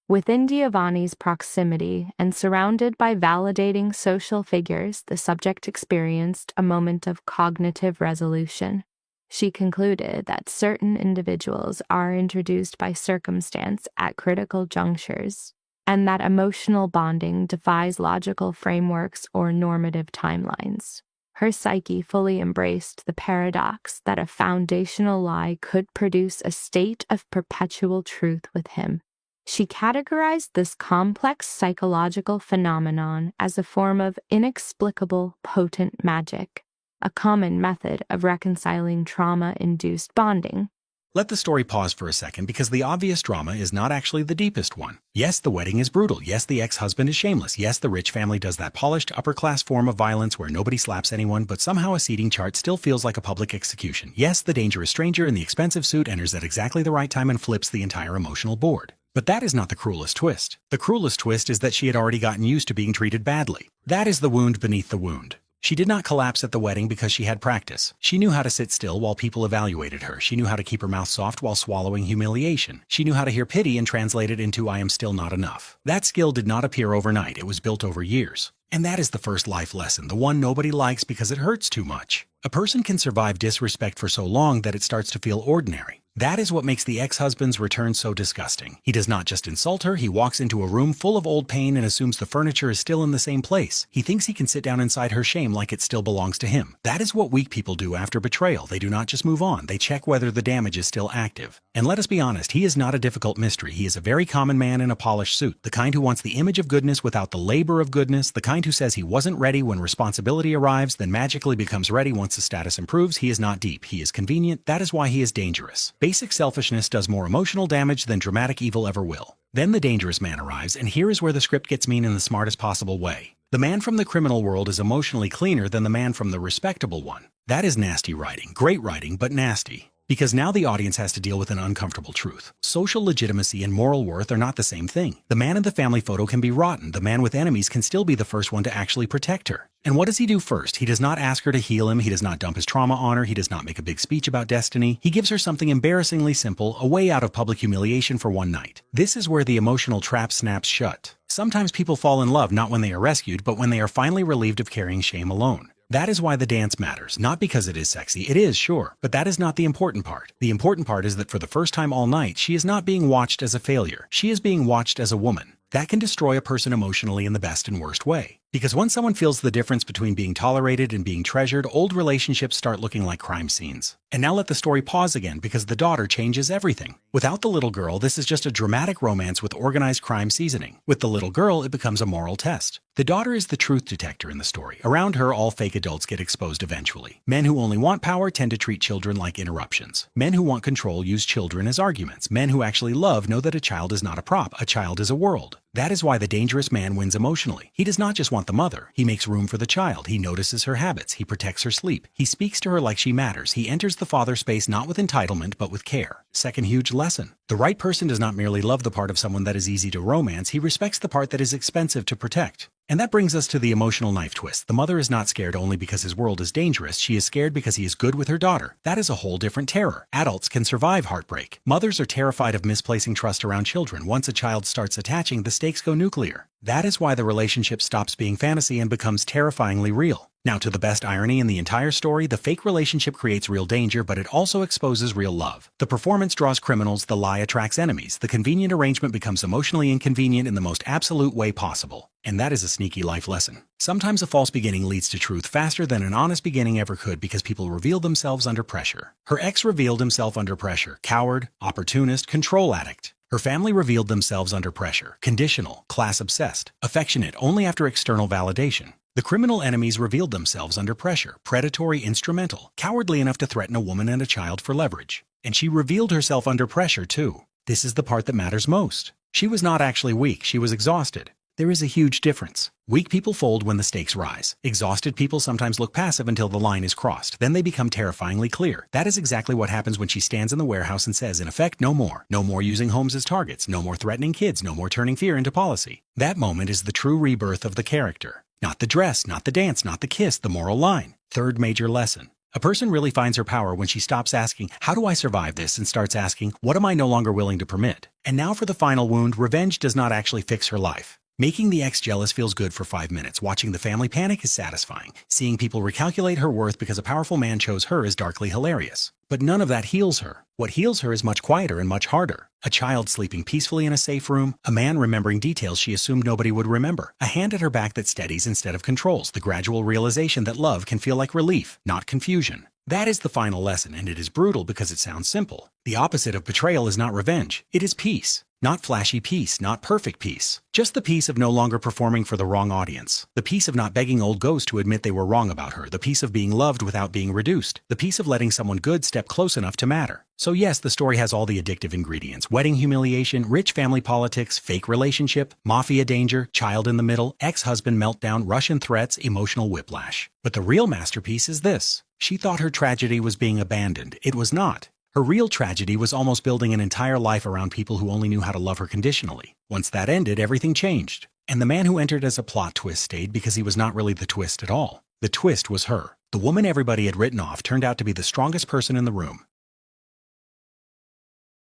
Within Giovanni's proximity and surrounded by validating social figures, the subject experienced a moment of cognitive resolution. She concluded that certain individuals are introduced by circumstance at critical junctures, and that emotional bonding defies logical frameworks or normative timelines. Her psyche fully embraced the paradox that a foundational lie could produce a state of perpetual truth with him. She categorized this complex psychological phenomenon as a form of inexplicable, potent magic, a common method of reconciling trauma-induced bonding. Let the story pause for a second because the obvious drama is not actually the deepest one. Yes, the wedding is brutal. Yes, the ex-husband is shameless. Yes, the rich family does that polished upper-class form of violence where nobody slaps anyone, but somehow a seating chart still feels like a public execution. Yes, the dangerous stranger in the expensive suit enters at exactly the right time and flips the entire emotional board. But that is not the cruelest twist. The cruelest twist is that she had already gotten used to being treated badly. That is the wound beneath the wound. She did not collapse at the wedding because she had practice. She knew how to sit still while people evaluated her. She knew how to keep her mouth soft while swallowing humiliation. She knew how to hear pity and translate it into "I am still not enough." That skill did not appear overnight. It was built over years. And that is the first life lesson, the one nobody likes because it hurts too much. A person can survive disrespect for so long that it starts to feel ordinary. That is what makes the ex-husband's return so disgusting. He does not just insult her, he walks into a room full of old pain and assumes the furniture is still in the same place. He thinks he can sit down inside her shame like it still belongs to him. That is what weak people do after betrayal. They do not just move on, they check whether the damage is still active. And let us be honest, he is not a difficult mystery. He is a very common man in a polished suit, the kind who wants the image of goodness without the labor of goodness, the kind who says he wasn't ready when responsibility arrives, then magically becomes ready once the status improves. He is not deep, he is convenient. That is why he is dangerous. Basic selfishness does more emotional damage than dramatic evil ever will. Then the dangerous man arrives, and here is where the script gets mean in the smartest possible way. The man from the criminal world is emotionally cleaner than the man from the respectable one. That is nasty writing. Great writing, but nasty. Because now the audience has to deal with an uncomfortable truth. Social legitimacy and moral worth are not the same thing. The man in the family photo can be rotten. The man with enemies can still be the first one to actually protect her. And what does he do first? He does not ask her to heal him. He does not dump his trauma on her. He does not make a big speech about destiny. He gives her something embarrassingly simple, a way out of public humiliation for one night. This is where the emotional trap snaps shut. Sometimes people fall in love not when they are rescued, but when they are finally relieved of carrying shame alone. That is why the dance matters, not because it is sexy. It is, sure, but that is not the important part. The important part is that for the first time all night, she is not being watched as a failure. She is being watched as a woman. That can destroy a person emotionally in the best and worst way. Because once someone feels the difference between being tolerated and being treasured, old relationships start looking like crime scenes. And now let the story pause again, because the daughter changes everything. Without the little girl, this is just a dramatic romance with organized crime seasoning. With the little girl, it becomes a moral test. The daughter is the truth detector in the story. Around her, all fake adults get exposed eventually. Men who only want power tend to treat children like interruptions. Men who want control use children as arguments. Men who actually love know that a child is not a prop. A child is a world. That is why the dangerous man wins emotionally. He does not just want the mother. He makes room for the child. He notices her habits. He protects her sleep. He speaks to her like she matters. He enters the father space not with entitlement, but with care. Second huge lesson. The right person does not merely love the part of someone that is easy to romance. He respects the part that is expensive to protect. And that brings us to the emotional knife twist. The mother is not scared only because his world is dangerous. She is scared because he is good with her daughter. That is a whole different terror. Adults can survive heartbreak. Mothers are terrified of misplacing trust around children. Once a child starts attaching, the stakes go nuclear. That is why the relationship stops being fantasy and becomes terrifyingly real. Now, to the best irony in the entire story, the fake relationship creates real danger, but it also exposes real love. The performance draws criminals, the lie attracts enemies. The convenient arrangement becomes emotionally inconvenient in the most absolute way possible. And that is a sneaky life lesson. Sometimes a false beginning leads to truth faster than an honest beginning ever could, because people reveal themselves under pressure. Her ex revealed himself under pressure. Coward, opportunist, control addict. Her family revealed themselves under pressure. Conditional, class-obsessed, affectionate only after external validation. The criminal enemies revealed themselves under pressure. Predatory, instrumental, cowardly enough to threaten a woman and a child for leverage. And she revealed herself under pressure, too. This is the part that matters most. She was not actually weak. She was exhausted. There is a huge difference. Weak people fold when the stakes rise. Exhausted people sometimes look passive until the line is crossed. Then they become terrifyingly clear. That is exactly what happens when she stands in the warehouse and says, in effect, no more. No more using homes as targets. No more threatening kids. No more turning fear into policy. That moment is the true rebirth of the character. Not the dress, not the dance, not the kiss, the moral line. Third major lesson. A person really finds her power when she stops asking, how do I survive this, and starts asking, what am I no longer willing to permit? And now for the final wound. Revenge does not actually fix her life. Making the ex jealous feels good for 5 minutes. Watching the family panic is satisfying. Seeing people recalculate her worth because a powerful man chose her is darkly hilarious. But none of that heals her. What heals her is much quieter and much harder. A child sleeping peacefully in a safe room, a man remembering details she assumed nobody would remember, a hand at her back that steadies instead of controls, the gradual realization that love can feel like relief, not confusion. That is the final lesson, and it is brutal because it sounds simple. The opposite of betrayal is not revenge. It is peace. Not flashy peace, not perfect peace. Just the peace of no longer performing for the wrong audience. The peace of not begging old ghosts to admit they were wrong about her. The peace of being loved without being reduced. The peace of letting someone good step close enough to matter. So yes, the story has all the addictive ingredients. Wedding humiliation, rich family politics, fake relationship, mafia danger, child in the middle, ex-husband meltdown, Russian threats, emotional whiplash. But the real masterpiece is this. She thought her tragedy was being abandoned. It was not. Her real tragedy was almost building an entire life around people who only knew how to love her conditionally. Once that ended, everything changed. And the man who entered as a plot twist stayed because he was not really the twist at all. The twist was her. The woman everybody had written off turned out to be the strongest person in the room.